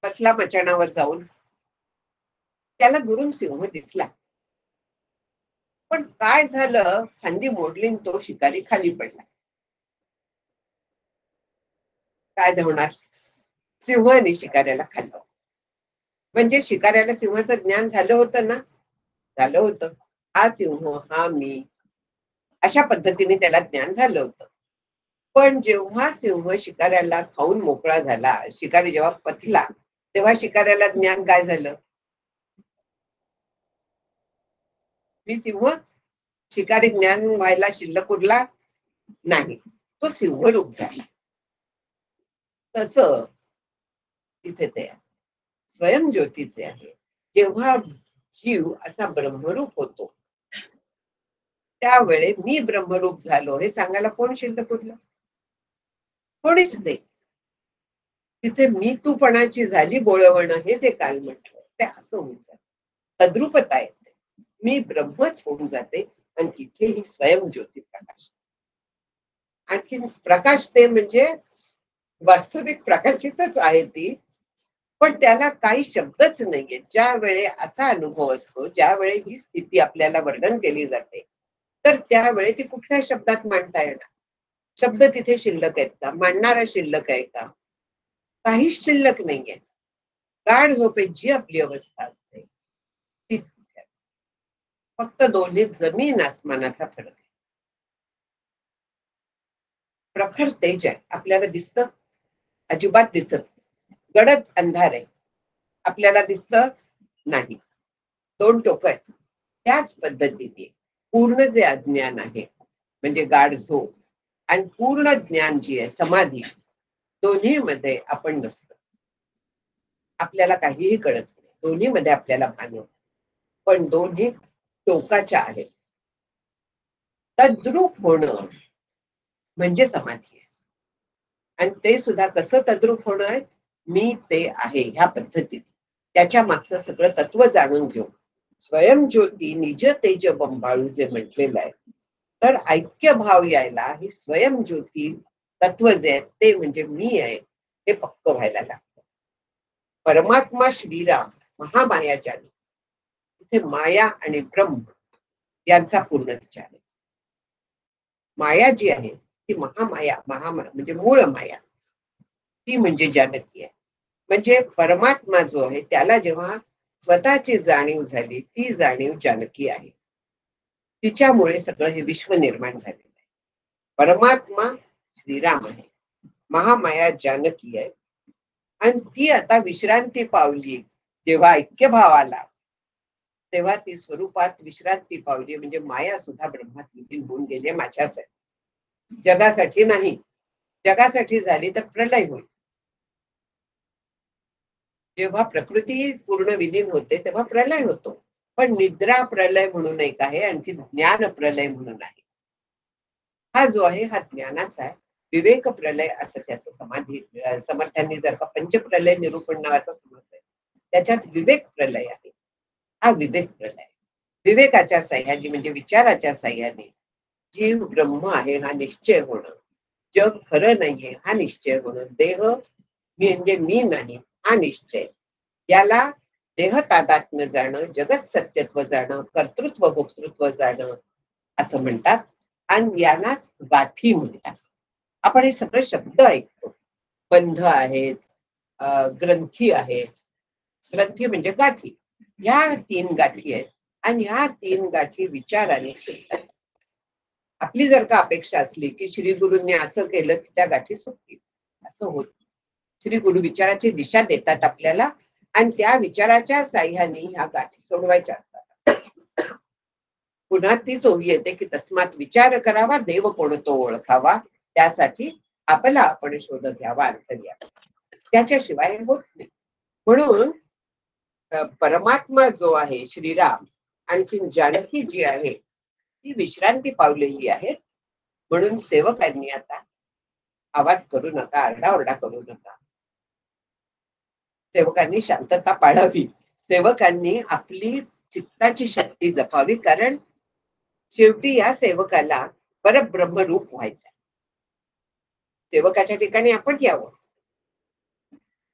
बसला मचाणावर जाऊन. त्याला दुरून सिंह दिसला. पण काय झालं, फांदी मोडली तो शिकारी खाली पडला. काय जमणार? सिंहाने शिकाऱ्याला खाल्लं. म्हणजे शिकाऱ्याला सिंहाचं ज्ञान झालं होतं ना. झालं होतं. हा सिंह हा मी, अशा पद्धतीने त्याला ज्ञान झालं होतं. पण जेव्हा सिंह शिकाऱ्याला खाऊन मोकळा झाला, शिकारी जेव्हा पचला, तेव्हा शिकाऱ्याला ज्ञान काय झालं? मी सिंह. शिकारी ज्ञान व्हायला शिल्लक उरला नाही. तो सिंह रूप झाला. तसं तिथे ते स्वयंज्योतीचे आहे. जेव्हा जीव असा ब्रह्मरूप होतो त्यावेळे मी ब्रह्मरूप झालो हे सांगायला कोण शिल्लक उरलं? कोणीच नाही. तिथे मी तूपणाची झाली बोळवणं हे जे काल म्हटलं ते असं होऊन जात. तद्रुपता येते. मी ब्रह्मच होऊन जाते आणि तिथे ही स्वयंज्योती प्रकाश. आणखी प्रकाश ते म्हणजे वास्तविक प्रकाशितच आहे ती, पण त्याला काही शब्दच नाहीये. ज्या वेळी असा अनुभव असतो, ज्या वेळी ही स्थिती आपल्याला वर्णन केली जाते, तर त्यावेळी ती कुठल्या शब्दात मांडता येणार? शब्द तिथे शिल्लक आहेत का? मांडणारा शिल्लक आहे का? काहीच शिल्लक नाहीये. गाढ झोपेत जी आपली अवस्था असते तीच तिथे असते. फक्त दोन्ही जमीन आसमानाचा फरक आहे. प्रखर तेज आहे, आपल्याला दिसतं? अजिबात दिसत नाही. गडद अंधार आहे, आपल्याला दिसतं नाही. दोन टोक आहेत. त्याच पद्धतीने पूर्ण जे अज्ञान आहे म्हणजे गाढ झोप आणि पूर्ण ज्ञान जी आहे समाधी, दोन्ही मध्ये आपण नसतो. आपल्याला काहीही कळत नाही, दोन्ही मध्ये आपल्याला भान होतं. पण दोन्ही टोकाच्या आहेत. तद्रूप होणं म्हणजे समाधी आहे. आणि ते सुद्धा कसं तद्रूप होणं आहे? मी ते आहे ह्या पद्धतीत. त्याच्या मागचं सगळं तत्व जाणून घेऊ. स्वयंज्योती निज तेज बंबाळू जे म्हटलेलं आहे, तर ऐक्य भाव यायला ही स्वयंज्योती तत्व जे आहे ते म्हणजे मी आहे हे पक्क व्हायला लागतं. परमात्मा श्रीराम महामायाच्या इथे माया आणि ब्रह्म यांचा पूर्ण विचार आहे. माया जी आहे ती महामाया, म्हणजे मूळ माया, ती म्हणजे जानकी आहे. म्हणजे परमात्मा जो आहे त्याला जेव्हा स्वतःची जाणीव झाली, ती जाणीव जानकी आहे. तिच्यामुळे सगळं हे विश्व निर्माण झालेलं आहे. परमात्मा श्रीराम आहे, महामाया जानकी आहे. आणि ती आता विश्रांती पावली. जेव्हा ऐक्यभाव आला तेव्हा ती स्वरूपात विश्रांती पावली. म्हणजे माया सुद्धा ब्रह्मात विलीन होऊन गेली माझ्यासाठी, जगासाठी नाही. जगासाठी झाली तर प्रलय होईल. जेव्हा प्रकृती पूर्ण विलीन होते तेव्हा प्रलय होतो. पण निद्रा प्रलय म्हणून एक आहे, आणखी ज्ञान प्रलय म्हणून आहे. हा जो आहे हा ज्ञानाचा आहे. विवेक प्रलय असं त्याचं समाधी समर्थांनी जर का पंचप्रलय निरूपण नावाचा समास आहे त्याच्यात विवेक प्रलय आहे. हा विवेक प्रलय. विवेकाच्या साह्याने म्हणजे विचाराच्या साह्याने जीव ब्रह्म आहे हा निश्चय होणं, जग खरं नाहीये हा निश्चय होणं, देह म्हणजे मी नाही हा निश्चय, याला देह तादात्म्य जाणं, जगत सत्यत्व जाणं, कर्तृत्व भोक्तृत्व जाणं असं म्हणतात. आणि यांनाच गाठी म्हणतात. आपण हे सगळे शब्द ऐकतो. बंध आहेत, ग्रंथी आहेत. ग्रंथी म्हणजे गाठी. ह्या 3 गाठी आहेत आणि ह्या 3 गाठी विचाराने सुटतात. आपली जर का अपेक्षा असली की श्री गुरूंनी असं केलं की त्या गाठी सुटतील, असं होत. श्री गुरु विचाराची दिशा देतात आपल्याला आणि त्या विचाराच्या साह्याने ह्या गाठी सोडवायच्या असतात. पुन्हा तीच ओवी येते की तस्मात विचार करावा, देव कोण तो ओळखावा, त्यासाठी आपला आपण शोध घ्यावा, अर्थ घ्यावा. त्याच्याशिवाय होत नाही. म्हणून परमात्मा जो आहे श्रीराम, आणखी जानकी जी आहे ती विश्रांती पावलेली आहे. म्हणून सेवकांनी आता आवाज करू नका, आरडाओरडा करू नका. सेवकांनी शांतता पाळावी. सेवकांनी आपली चित्ताची शक्ती जपावी. कारण शेवटी या सेवकाला परब्रह्मरूप व्हायचं. सेवकाच्या ठिकाणी आपण यावं.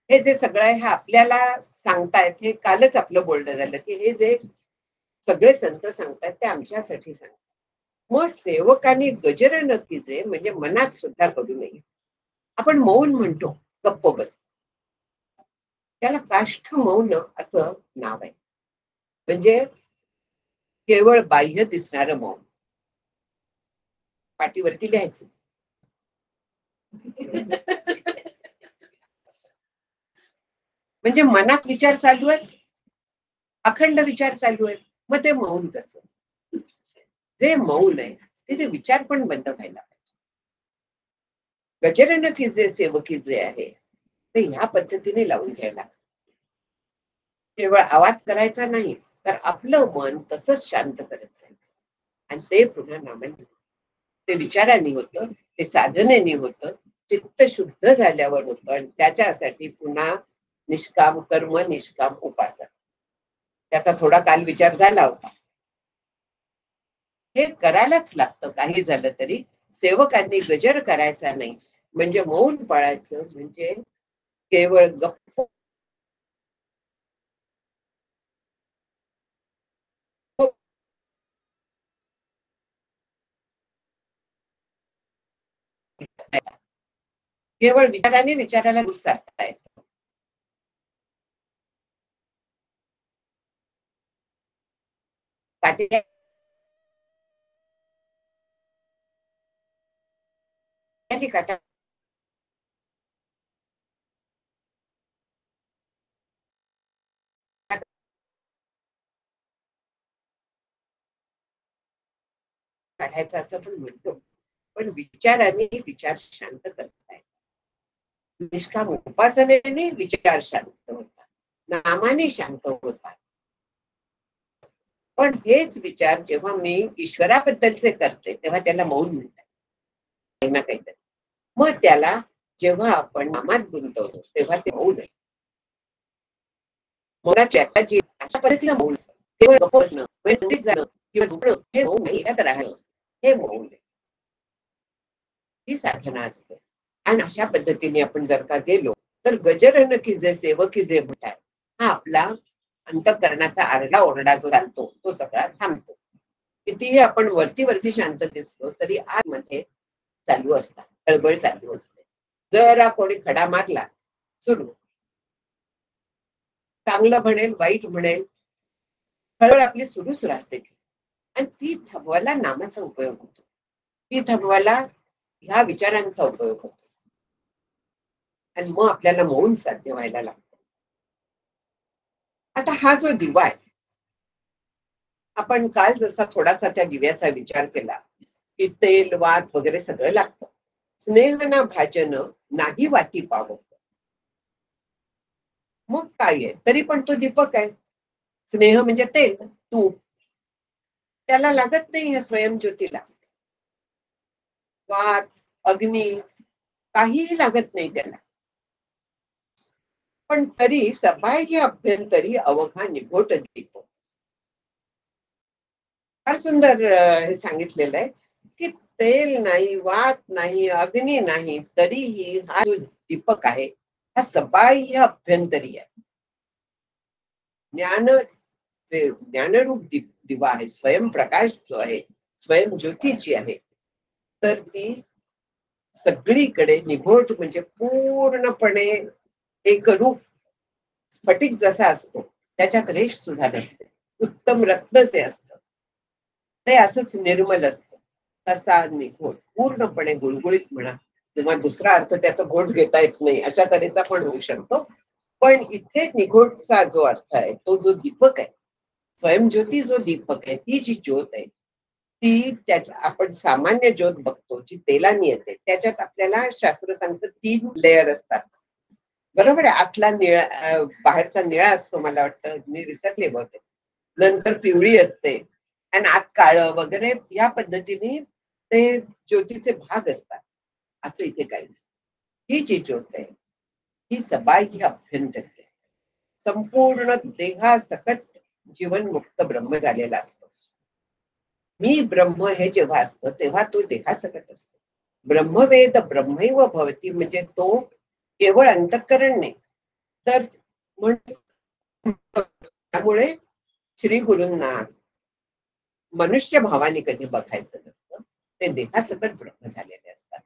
हे जे सगळं आहे हे आपल्याला सांगतायत. हे कालच आपलं बोलणं झालं की हे जे सगळे संत सांगतात ते आमच्यासाठी सांगतात. मग सेवकांनी गजर न कीजे म्हणजे मनात सुद्धा करू नये. आपण मौन म्हणतो, गप्प बस, त्याला काष्ठ मौन असं नाव आहे. म्हणजे केवळ बाह्य दिसणारं मौन. पाठीवरती लिहायचं. म्हणजे मनात विचार चालू आहेत, अखंड विचार चालू आहेत. मग ते मौन कसं? जे मौन आहे ते विचार पण बंद व्हायला पाहिजे. गजरन कीजे सेवकी जे आहे ते ह्या पद्धतीने लावून घ्यायला. केवळ आवाज करायचा नाही तर आपलं मन तसंच शांत करत जायचं. आणि ते पुन्हा नामाने, ते विचाराने होतं, ते साधनेने होतं, चित्त शुद्ध झाल्यावर होतं. आणि त्याच्यासाठी पुन्हा निष्काम कर्म, निष्काम उपासना. त्याचा थोडा काल विचार झाला होता. हे करायलाच लागतं काही झालं तरी. सेवकांनी गजर करायचा नाही, म्हणजे मौन पाळायचं, म्हणजे केवळ गप्प केवळ विचाराने विचाराला दूर साधता येतं. काटेच्या काटा काढायचा असं पण म्हणतो, पण विचाराने विचार शांत करताय. निष्काम उपासनेने विचार शांत होतात, नामाने शांत होतात. पण हेच विचार जेव्हा मी ईश्वराबद्दलचे करते तेव्हा त्याला मौन म्हणतात, काही ना काहीतरी. मग त्याला जेव्हा आपण नामात गुंतवतो तेव्हा ते मौन आहे. मौनाची आताची अशा पद्धतीचं मौन असतं. केवळ गप्प बसणं, वेळेत जाणं किंवा झोपणं हे मौन नाही, यात राहणं हे मौन आहे. ही साधना असते. आणि अशा पद्धतीने आपण जर का गेलो तर गजरन की जे सेवकी जे म्हणतात, हा आपला अंतःकरणाचा आरडा ओरडा जो चालतो तो सगळा थांबतो. कितीही आपण वरती वरती शांत दिसलो तरी आतमध्ये चालू असतात, खळबळ चालू असते. जरा कोणी खडा मारला सुरू, चांगलं म्हणेल वाईट म्हणेल, खळबळ आपली सुरूच राहते. आणि ती थांबवायला नामाचा उपयोग होतो, ती थांबवायला ह्या विचारांचा उपयोग होतो. आणि मग आपल्याला मौन साध्य व्हायला लागतं. आता हा जो दिवा आहे, आपण काल जसा थोडासा त्या दिव्याचा विचार केला की तेल वात वगैरे सगळं लागतं. स्नेह ना भाजन नाही वाती पावत. मग काय आहे, तरी पण तो दीपक आहे. स्नेह म्हणजे तेल, तूप, त्याला लागत नाही या स्वयंज्योतीला. वात, अग्नी काहीही लागत नाही त्याला. पण तरी सबाह्य अभ्यंतरी अवघा निघोट दीप. फार सुंदर हे सांगितलेलं आहे की तेल नाही, वात नाही, अग्नी नाही, तरीही हा जो दीपक आहे हा सबाह्य अभ्यंतरी आहे. ज्ञानरूप दिवा आहे, स्वयंप्रकाश जो आहे, स्वयंज्योती जी आहे, तर ती सगळीकडे निघोट म्हणजे पूर्णपणे एकरूप. स्फटिक जसा असतो त्याच्यात रेष सुद्धा नसते, उत्तम रत्नचे असतं, ते असंच निर्मल असतं. तसा निघोट पूर्णपणे गुळगुळीत म्हणा किंवा दुसरा अर्थ त्याचा घोट घेता येत नाही अशा तऱ्हेचा पण होऊ शकतो. पण इथे निघोटचा जो अर्थ आहे तो जो दीपक आहे, स्वयंज्योती जो दीपक आहे, ती जी ज्योत आहे ती त्याच्या आपण सामान्य ज्योत बघतो जी तेलाने येते, त्याच्यात आपल्याला शास्त्र सांगतं 3 लेयर असतात. बरोबर आहे. आतला निळा, बाहेरचा निळा असतो, मला वाटतं मी विसरले बहुतेक, नंतर पिवळी असते आणि आत काळं वगैरे या पद्धतीने ते ज्योतीचे भाग असतात. असं इथे काही नाही. ही जी ज्योत आहे ही सबाह्य अभ्यंतरी आहे. संपूर्ण देहासकट जीवनमुक्त ब्रह्म झालेला असतो. मी ब्रह्म हे जेव्हा असतं तेव्हा तो देहासकट असतो. ब्रह्मवेद ब्रह्मैव भवती म्हणजे तो केवळ अंतःकरण नाही तर त्यामुळे श्री गुरूंना मनुष्य भावाने कधी बघायचं नसतं, ते देहासकट ब्रह्म झालेले असतात.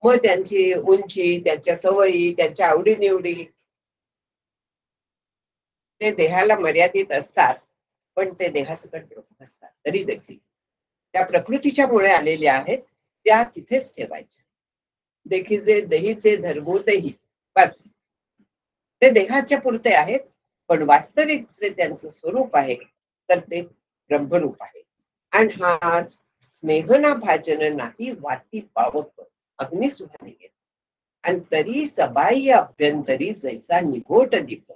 मग त्यांची उंची, त्यांच्या सवयी, त्यांच्या आवडीनिवडी ते देहाला मर्यादित असतात, पण ते देहासकट ब्रह्म असतात. तरी देखील त्या प्रकृतीच्या मुळे आलेल्या आहेत त्या तिथेच ठेवायच्या. देखीचे दहीचे धर्मोदही, बस ते देहाच्या पुरते आहेत, पण वास्तविक जे त्यांचं स्वरूप आहे तर ते ब्रह्मरूप आहे. आणि हा स्नेहना भाजन नाही वाती पावक, अग्नी सुद्धा निघेल. आणि तरी सबाह्य अभ्यंतरी जैसा निघोट दीप,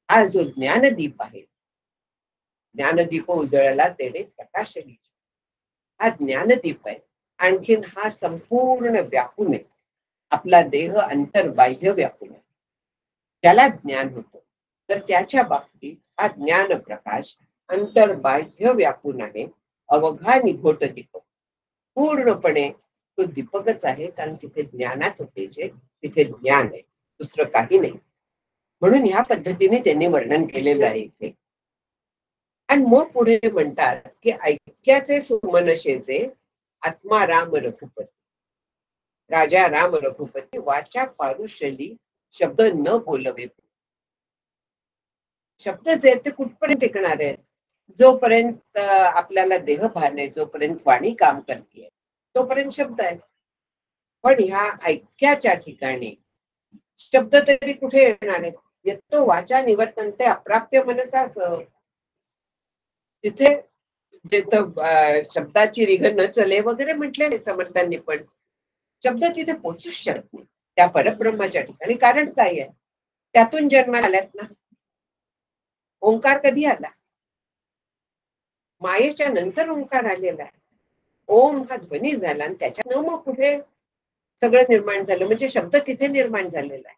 हा जो ज्ञानदीप आहे, ज्ञानदीप उजळला तेने प्रकाश दिला, हा ज्ञानदीप आहे. आणखीन हा संपूर्ण व्यापून आहे, आपला देह अंतर्बाह्य व्यापून आहे. त्याला ज्ञान होतं तर त्याच्या बाबतीत हा ज्ञान प्रकाश अंतर्बाह्य व्यापून आहे. अवघा निघोट दीपक, पूर्णपणे तो दीपकच आहे, कारण तिथे ज्ञानाचं तेज आहे, तिथे ज्ञान आहे, दुसरं काही नाही. म्हणून ह्या पद्धतीने त्यांनी वर्णन केलेलं आहे इथे. आणि मग पुढे म्हणतात की ऐक्याचे सुमनशेचे आत्माराम रघुपती. राजा राम रघुपती वाचा पारुशली शब्द न बोलवे. शब्द जे आहेत ते कुठपर्यंत टिकणार आहेत? जोपर्यंत आपल्याला देहभान आहे, जोपर्यंत वाणी काम करते तोपर्यंत शब्द आहे. पण ह्या ऐक्याच्या ठिकाणी शब्द तरी कुठे येणार आहेत? येतो वाचा निवर्तन्ते अप्राप्य मनसास. तिथे शब्दाची रिघ न चले वगैरे म्हटले समर्थांनी, पण शब्द तिथे पोचूच शकत नाही त्या परब्रह्माच्या ठिकाणी. कारण काय आहे? त्यातून जन्माला आल्यात ना. ओंकार कधी आला? मायेच्या नंतर ओंकार आलेला आहे. ओम हा ध्वनी झाला आणि त्याच्यानं मग कुठे सगळं निर्माण झालं. म्हणजे शब्द तिथे निर्माण झालेला आहे.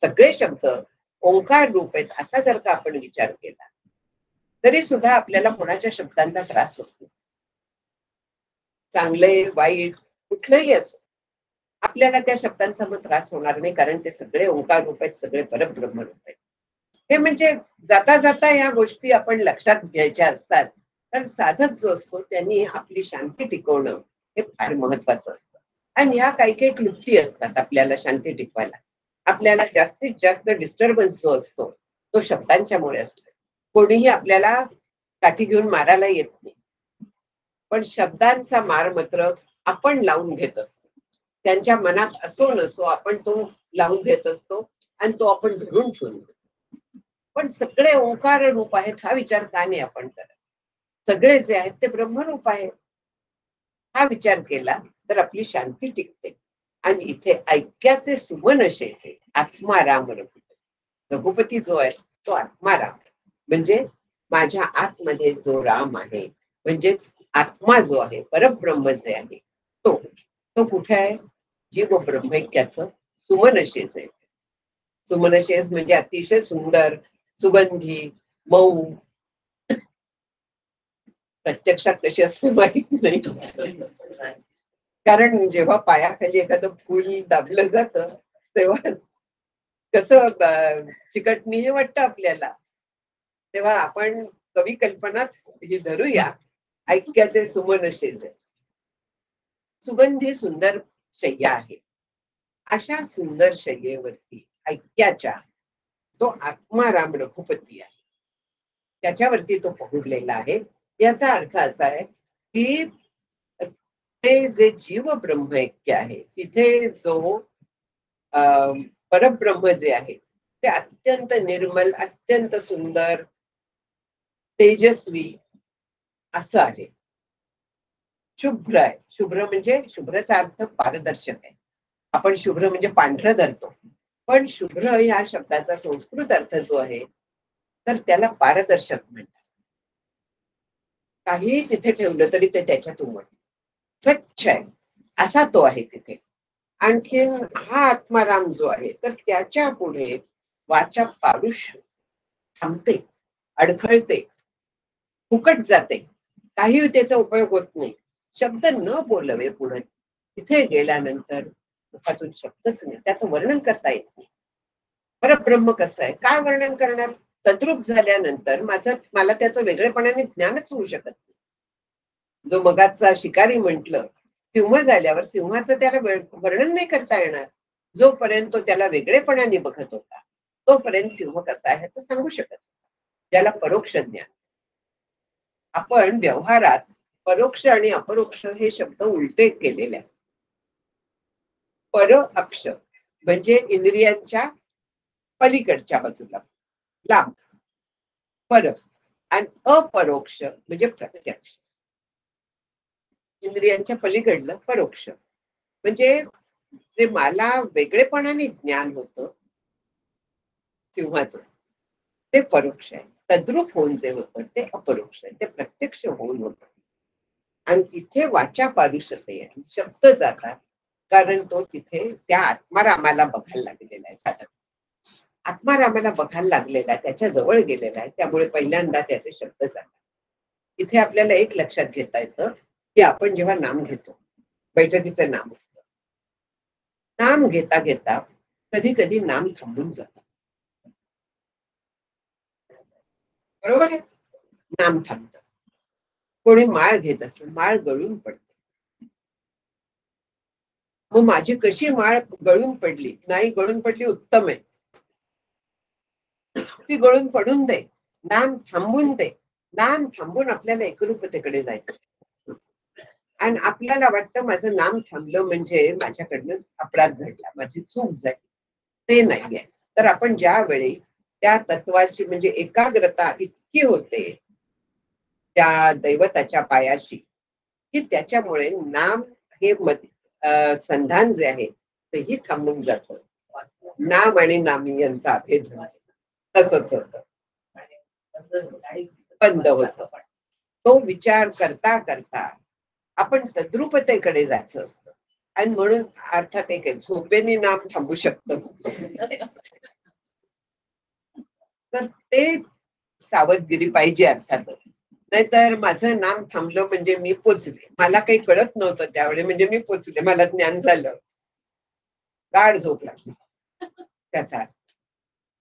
सगळे शब्द ओंकार रूप आहेत असा जर का आपण विचार केला तरी सुद्धा आपल्याला कोणाच्या शब्दांचा त्रास होत नाही. चांगले वाईट कुठलंही असो आपल्याला त्या शब्दांचा मग त्रास होणार नाही, कारण ते सगळे ओंकार रूप आहेत, सगळे परब्रह्म रूप आहेत. हे म्हणजे जाता जाता या गोष्टी आपण लक्षात घ्यायच्या असतात. कारण साधक जो असतो त्यांनी आपली शांती टिकवणं हे फार महत्वाचं असतं. आणि ह्या काही काही क्लुप्ती असतात आपल्याला शांती टिकवायला. आपल्याला जास्तीत जास्त डिस्टर्बन्स जो असतो तो शब्दांच्यामुळे असतो. कोणीही आपल्याला काठी घेऊन मारायला येत नाही, पण शब्दांचा मार मात्र आपण लावून घेत असतो. त्यांच्या मनात असो नसो आपण तो लावून घेत असतो आणि तो आपण धरून ठेवून. पण सगळे ओंकार रूप आहेत हा विचार का नाही आपण करत? सगळे जे आहेत ते ब्रह्मरूप आहेत हा विचार केला तर आपली शांती टिकते. आणि इथे ऐक्याचे सुमन असेचे आत्माराम रघुपती. रघुपती जो आहे तो आत्माराम, म्हणजे माझ्या आतमध्ये जो राम आहे, म्हणजेच आत्मा जो आहे, परब्रह्म जे आहे तो तो कुठे आहे? जीव ब्रह्मैक्याचं सुमनशेष आहे. सुमनशेष म्हणजे अतिशय सुंदर, सुगंधी, मऊ. प्रत्यक्षात कशी असते माहित नाही, कारण जेव्हा पायाखाली एखादं फूल दाबलं जातं तेव्हा कसं चिकटणी वाटतं आपल्याला. तेव्हा आपण कवी कल्पनाच ही धरूया. ऐक्याचे सुमनशेष आहे. सुगंधी सुंदर शय्या आहे. अशा सुंदर शय्येवरती ऐक्याच्या तो आत्माराम रघुपती आहे, त्याच्यावरती तो पहुडलेला आहे. याचा अर्थ असा आहे की ते जे जीव ब्रह्म ऐक्य आहे तिथे जो परब्रह्म जे आहे ते अत्यंत निर्मल, अत्यंत सुंदर, तेजस्वी असं आहे. शुभ्र आहे. शुभ्र म्हणजे शुभ्रचा अर्थ पारदर्शक आहे. आपण शुभ्र म्हणजे पांढरं धरतो, पण शुभ्र या शब्दाचा संस्कृत अर्थ जो आहे तर त्याला पारदर्शक म्हणतात. काहीही तिथे ठेवलं तरी ते त्याच्यात उमटतं. स्वच्छ आहे असा तो आहे तिथे. आणखीन हा आत्माराम जो आहे तर त्याच्या पुढे वाचा पारुष्य थांबते, अडखळते, फुकट जाते, काही त्याचा उपयोग होत नाही. शब्द न बोलवे पुढे तिथे गेल्यानंतर मुखातून शब्दच नाही, त्याचं वर्णन करता येत नाही. परब्रह्म कसं आहे, काय वर्णन करणार? तद्रूप झाल्यानंतर मला त्याचं वेगळेपणाने ज्ञानच होऊ शकत नाही. जो मगाचा शिकारी म्हटलं, सिंह झाल्यावर सिंहाचं त्याला वर्णन नाही करता येणार. जोपर्यंत तो त्याला वेगळेपणाने बघत होता तोपर्यंत सिंह कसा आहे तो सांगू शकत. ज्याला परोक्ष ज्ञान. आपण व्यवहारात परोक्ष आणि अपरोक्ष हे शब्द उलटे केलेले आहेत. पर अक्ष म्हणजे इंद्रियांच्या पलीकडच्या बाजूला लांब, पर, आणि अपरोक्ष म्हणजे प्रत्यक्ष. इंद्रियांच्या पलीकडलं परोक्ष म्हणजे जे मला वेगळेपणाने ज्ञान होतं सिंहाचं ते परोक्ष आहे. तद्रूप होऊन जे होतं ते अपरोक्ष आहे, ते प्रत्यक्ष होऊन होतं. आणि इथे वाचा पारुषते शब्द जातात, कारण तो तिथे त्या आत्मारामाला बघायला लागलेला आहे. साधक आत्मारामाला बघायला लागलेला आहे, त्याच्या जवळ गेलेला आहे, त्यामुळे पहिल्यांदा त्याचे शब्द जातात. इथे आपल्याला एक लक्षात घेता येतं की आपण जेव्हा नाम घेतो, बैठकीचं नाम असतं, नाम घेता घेता कधी कधी नाम थांबून जातं. बरोबर आहे? नाम थांबतं. कोणी माळ घेत असलं, माळ गळून पडते. मग माझी कशी माळ गळून पडली? नाही गळून पडली, उत्तम आहे. ती गळून पडून दे, नाम थांबून दे. नाम थांबून आपल्याला एकरूपतेकडे जायचं. आणि आपल्याला वाटतं माझं नाम थांबलं म्हणजे माझ्याकडनं अपराध घडला, माझी चूक झाली. ते नाहीये. तर आपण ज्यावेळी त्या तत्वाशी म्हणजे एकाग्रता इतकी होते त्या दैवताच्या पायाशी, की त्याच्यामुळे नाम हे संधान जे आहे तेही थांबून जातं. नाम आणि नामी यांचा अभेद तसंच होतं, बंद होतं. तो विचार करता करता आपण तद्रुपतेकडे जायचं असतं. आणि म्हणून अर्थात एक झोपेने नाम थांबू शकतं. तर ते सावधगिरी पाहिजे अर्थातच. नाहीतर माझं नाम थांबलं म्हणजे मी पोचले. मला काही कळत नव्हतं त्यावेळी, म्हणजे मी पोचले, मला ज्ञान झालं. गाढ झोप लागली. त्याचा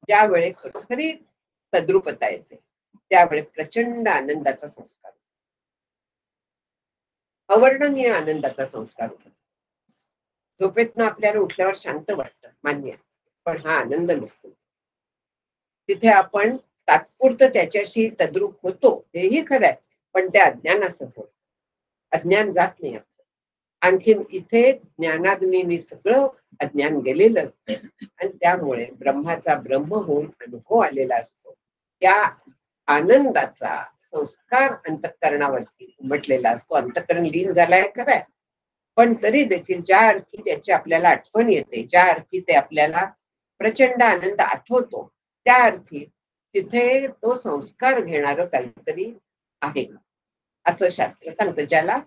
ज्यावेळी खरी तद्रुपता येते त्यावेळी प्रचंड आनंदाचा संस्कार, अवर्णनीय आनंदाचा संस्कार होतो. झोपेतनं आपल्याला उठल्यावर शांत वाटतं, मान्य, पण हा आनंद नसतो. तिथे आपण तात्पुरतं त्याच्याशी तद्रूप होतो, हेही खरं आहे, पण त्या अज्ञानासह अज्ञान जात नाही आपलं. आणखीन इथे ज्ञानाग्नीने सगळं अज्ञान गेलेलं असतं आणि त्यामुळे ब्रह्माचा ब्रह्म होऊन अनुभव आलेला असतो. त्या आनंदाचा संस्कार अंतःकरणावरती उमटलेला असतो. अंतःकरण लीन झालाय खरंय, पण तरी देखील ज्या अर्थी त्याची आपल्याला आठवण येते, ज्या अर्थी ते आपल्याला प्रचंड आनंद आठवतो, त्या अर्थी तिथे तो संस्कार घेणारं काहीतरी आहे असं शास्त्र सांगतं. ज्याला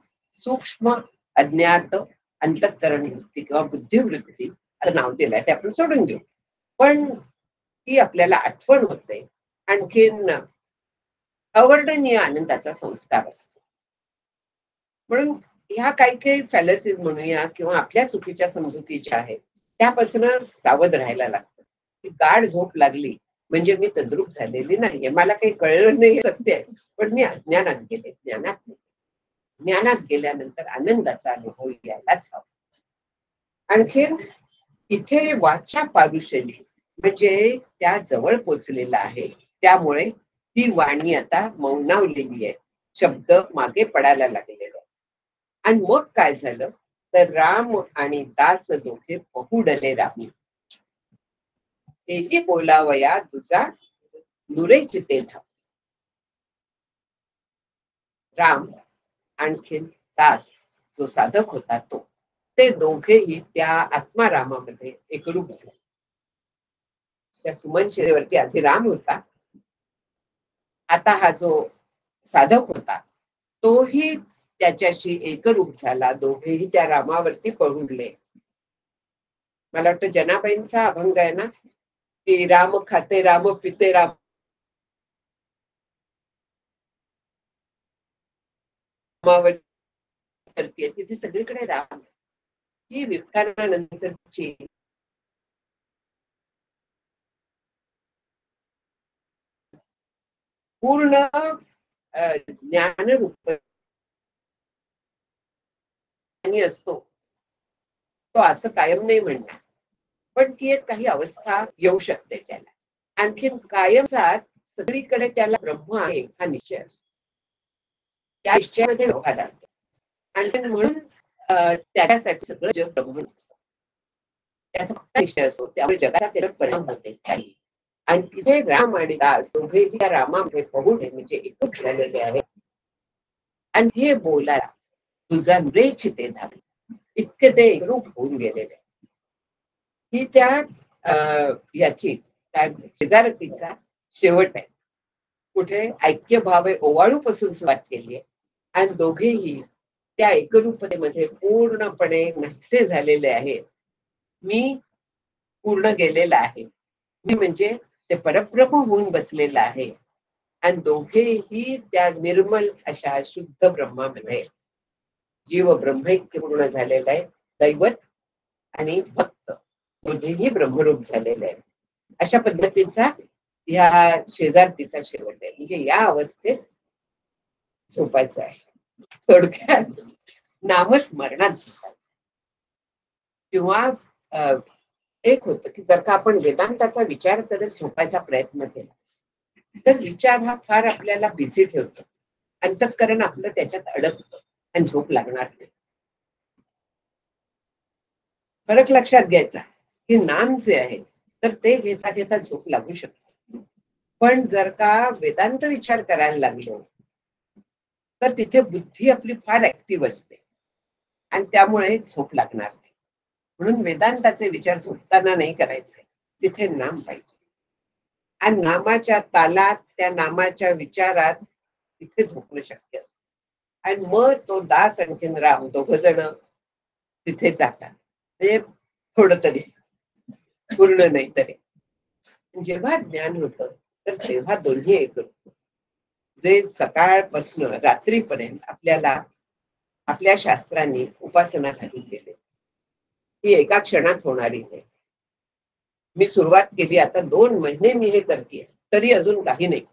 सूक्ष्म अज्ञात अंतःकरण वृत्ती किंवा बुद्धिवृत्ती असं नाव दिलंय, ते आपण सोडून देऊ. पण ती आपल्याला आठवण होते. आणखीन अवर्णनीय आनंदाचा संस्कार असतो. म्हणून ह्या काही काही फॅलसीज म्हणूया किंवा आपल्या चुकीच्या समजुतीच्या आहेत, त्यापासून सावध राहायला लागतं. की गाढ झोप लागली म्हणजे मी तद्रूप झालेली नाहीये, मला काही कळलं नाही, सत्य आहे, पण मी अज्ञानात गेले. ज्ञानात गेल्यानंतर आनंदाचा अनुभव यायलाच हवा. आणखीन इथे वाचा पारुशली म्हणजे त्या जवळ पोचलेला आहे, त्यामुळे ती वाणी आता मौनावलेली आहे, शब्द मागे पडायला लागलेले. आणि मग काय झालं तर राम आणि दास दोघे पहुडले रामी, हेही बोलावया तुझा नुरेच तेथा. राम आणखीन दास जो साधक होता तो, ते दोघेही त्या आत्मारामामध्ये एकरूप झाले. त्या सुमन शिरेवरती आधी राम होता, आता हा जो साधक होता तोही त्याच्याशी एकरूप झाला. दोघेही त्या रामावरती पहुडले. मला वाटतं जनाबाईंचा अभंग आहे ना, की राम खाते राम पिते राम, करते तिथे सगळीकडे राम. ही विख्यानानंतरची पूर्ण ज्ञानरूप असतो तो असं कायम नाही म्हणणार, पण ती एक काही अवस्था येऊ शकते त्याला. आणखीन कायमचा सगळीकडे त्याला ब्रह्म आहे हा निश्चय असतो, त्या निश्चयामध्ये व्यवहार चालतो. आणखीन म्हणून त्याच्यासाठी सगळं जग ब्रह्म असतं, त्याचा फक्त निश्चय असतो, त्यामुळे जगाचा त्याच्यावर परिणाम होते काही. आणि तिथे राम आणि दास दोघेही त्या रामामध्ये पहुडले म्हणजे एकरूप झालेले आहेत. आणि हे बोलायला तुझा नृरेच ते धावे, इतके ते एकरूप होऊन गेलेले. ही त्या याची काय शेजारतीचा शेवट आहे. कुठे ऐक्य भाव ओवाळू पासून सुरुवात केली आहे आणि दोघेही त्या एकरूपतेमध्ये पूर्णपणे नाहीसे झालेले आहेत. मी पूर्ण गेलेला आहे, मी म्हणजे ते परब्रह्म होऊन बसलेलं आहे. आणि दोघेही त्या निर्मल अशा शुद्ध ब्रह्मामध्ये जीव ब्रह्मैक्य पूर्ण झालेला आहे. दैवत आणि भक्त दोघेही ब्रह्मरूप झालेले आहे. अशा पद्धतीचा ह्या शेजारतीचा शेवट आहे. म्हणजे या अवस्थेत झोपायचं आहे. थोडक्यात नामस्मरणात झोपायचं. किंवा एक होतं की जर का आपण वेदांताचा विचार करत झोपायचा प्रयत्न केला तर विचार हा फार आपल्याला बिझी ठेवतो, अंतःकरण आपलं त्याच्यात अडकतं आणि झोप लागणार नाही. फरक लक्षात घ्यायचा की नाम जे आहे तर ते घेता घेता झोप लागू शकते, पण जर का वेदांत विचार करायला लागलो तर तिथे बुद्धी आपली फार ऍक्टिव्ह असते आणि त्यामुळे झोप लागणार नाही. म्हणून वेदांताचे विचार झोपताना नाही करायचे, तिथे नाम पाहिजे आणि नामाच्या तालात त्या नामाच्या विचारात तिथे झोपणं शक्य असतं. आणि मग तो दास आणखीन राम दोघ जण तिथे जातात, म्हणजे थोडं तरी, पूर्ण नाही तरी. जेव्हा ज्ञान होतं तर तेव्हा दोन्ही एक होतं. जे सकाळपासून रात्रीपर्यंत आपल्याला आपल्या शास्त्रांनी उपासना घालून गेले ही एका क्षणात होणारी नाही. मी सुरुवात केली, आता 2 महिने मी हे करते तरी अजून काही नाही.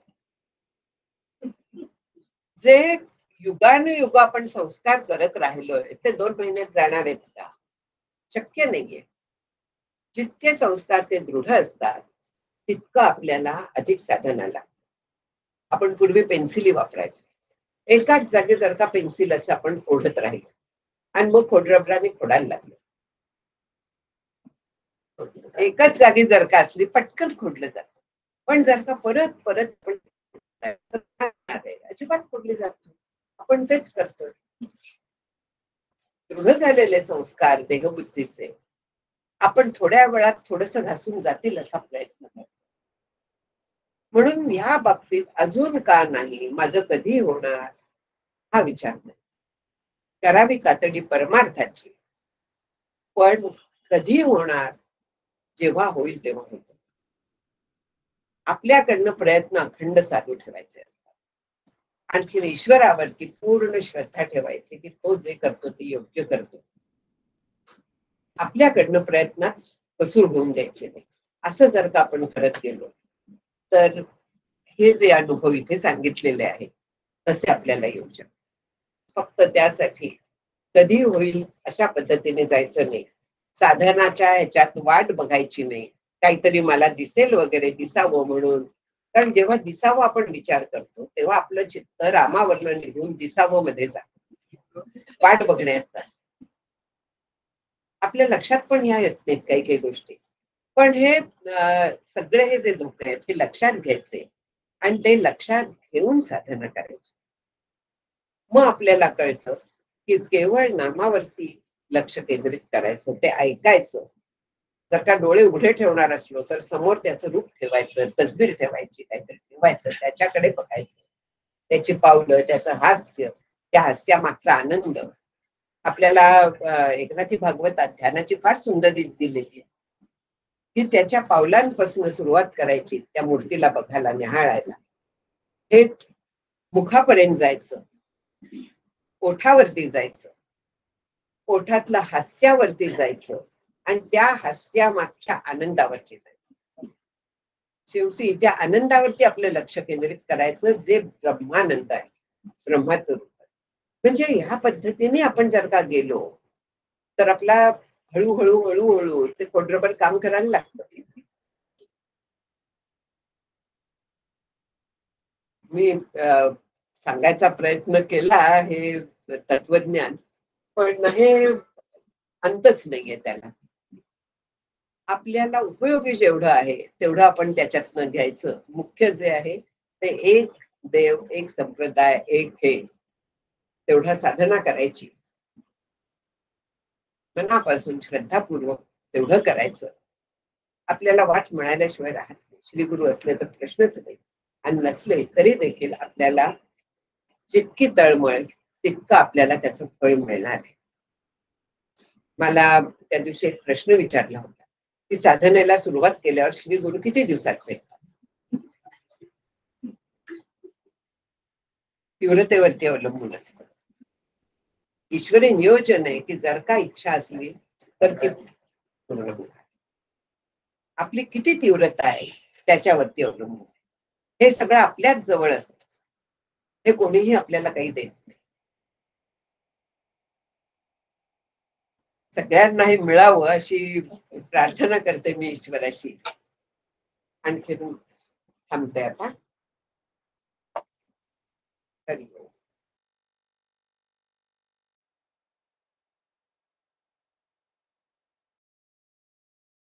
जे युगानुयुग आपण संस्कार करत राहिलोय ते 2 महिन्यात जाणार आहेत का? शक्य नाहीये. जितके संस्कार ते दृढ असतात तितकं आपल्याला अधिक साधनाला. आपण पूर्वी पेन्सिली वापरायचो, एकाच जागी जर का पेन्सिल असं आपण ओढत राहिलो आणि मग खोडरबराने खोडायला लागलो, एकच जागी जर का असली पटकन खोडलं जात, पण जर का परत परत अजिबात खोडली जात नाही. आपण तेच करतोय. दृढ झालेले संस्कार देहबुद्धीचे आपण थोड्या वेळात थोडस घासून जातील असा प्रयत्न करतो. म्हणून ह्या बाबतीत अजून का नाही, माझं कधी होणार हा विचार नाही करावी. कातडी परमार्थाची, पण कधी होणार, जेव्हा होईल तेव्हा होईल. आपल्याकडनं प्रयत्न अखंड चालू ठेवायचे असतात. आणखी ईश्वरावरती पूर्ण श्रद्धा ठेवायची की तो जे करतो ते योग्य करतो. आपल्याकडनं प्रयत्नात कसूर होऊन द्यायचे नाही. असं जर का आपण करत गेलो तर हे जे अनुभव इथे सांगितलेले आहेत तसे आपल्याला येऊ शकतात. फक्त त्यासाठी कधी होईल अशा पद्धतीने जायचं नाही. साधनाच्या ह्याच्यात वाट बघायची नाही, काहीतरी मला दिसेल वगैरे, दिसावं म्हणून. कारण जेव्हा दिसावं आपण विचार करतो तेव्हा आपलं चित्त रामावरनं निघून दिसावं मध्ये जातं, वाट बघण्याचा. आपल्या लक्षात पण या येत नाहीत काही काही गोष्टी, पण हे सगळे हे जे धोके आहेत हे लक्षात घ्यायचे आणि ते लक्षात घेऊन साधना करायची. मग आपल्याला कळतं की केवळ नामावरती लक्ष केंद्रित करायचं, ते ऐकायचं. जर का डोळे उघडे ठेवणार असलो तर समोर त्याचं रूप ठेवायचं, तसबीर ठेवायची, काहीतरी ठेवायचं, त्याच्याकडे बघायचं, त्याची पावलं, त्याचं हास्य, त्या हास्यामागचा आनंद. आपल्याला एकनाथी भागवतात ध्यानाची फार सुंदर दिलेली आहे की त्याच्या पावलांपासून सुरुवात करायची, त्या मूर्तीला बघायला, निहाळायला, थेट मुखापर्यंत जायचं, ओठावरती जायचं, ओठातल्या हास्यावरती जायचं आणि त्या हास्यामागच्या आनंदावरती जायचं. शेवटी त्या आनंदावरती आपलं लक्ष केंद्रित करायचं जे ब्रह्मानंद आहे, ब्रह्माचं रूप आहे. म्हणजे ह्या पद्धतीने आपण जर का गेलो तर आपला हळूहळू हळूहळू ते खोडरबर काम करायला लागतं. मी सांगायचा प्रयत्न केला हे तत्वज्ञान, पण हे अंतच नाहीये त्याला. आपल्याला उपयोगी जेवढं आहे तेवढं आपण त्याच्यातनं घ्यायचं. मुख्य जे आहे ते एक देव, एक संप्रदाय, एक हे, तेवढा साधना करायची, मनापासून श्रद्धापूर्वक तेवढं करायचं. आपल्याला वाट मिळाल्याशिवाय राहत नाही. श्री गुरु असले तर प्रश्नच नाही, आणि नसले तरी देखील आपल्याला जितकी तळमळ तितकं आपल्याला त्याचं फळ मिळणार आहे. मला त्या दिवशी एक प्रश्न विचारला होता की साधनेला सुरुवात केल्यावर श्री गुरु किती दिवसात भेटतात? तीव्रतेवरती अवलंबून असतं. ईश्वरी नियोजन आहे की जर का इच्छा असली तर ती पूर्ण होईल. आपली किती तीव्रता आहे त्याच्यावरती अवलंबून. हे सगळं आपल्याच जवळ असतं, हे कोणीही आपल्याला काही देत नाही. सगळ्यांनाही मिळावं अशी प्रार्थना करते मी ईश्वराशी. आणखी थांबते आता. हरी बोल.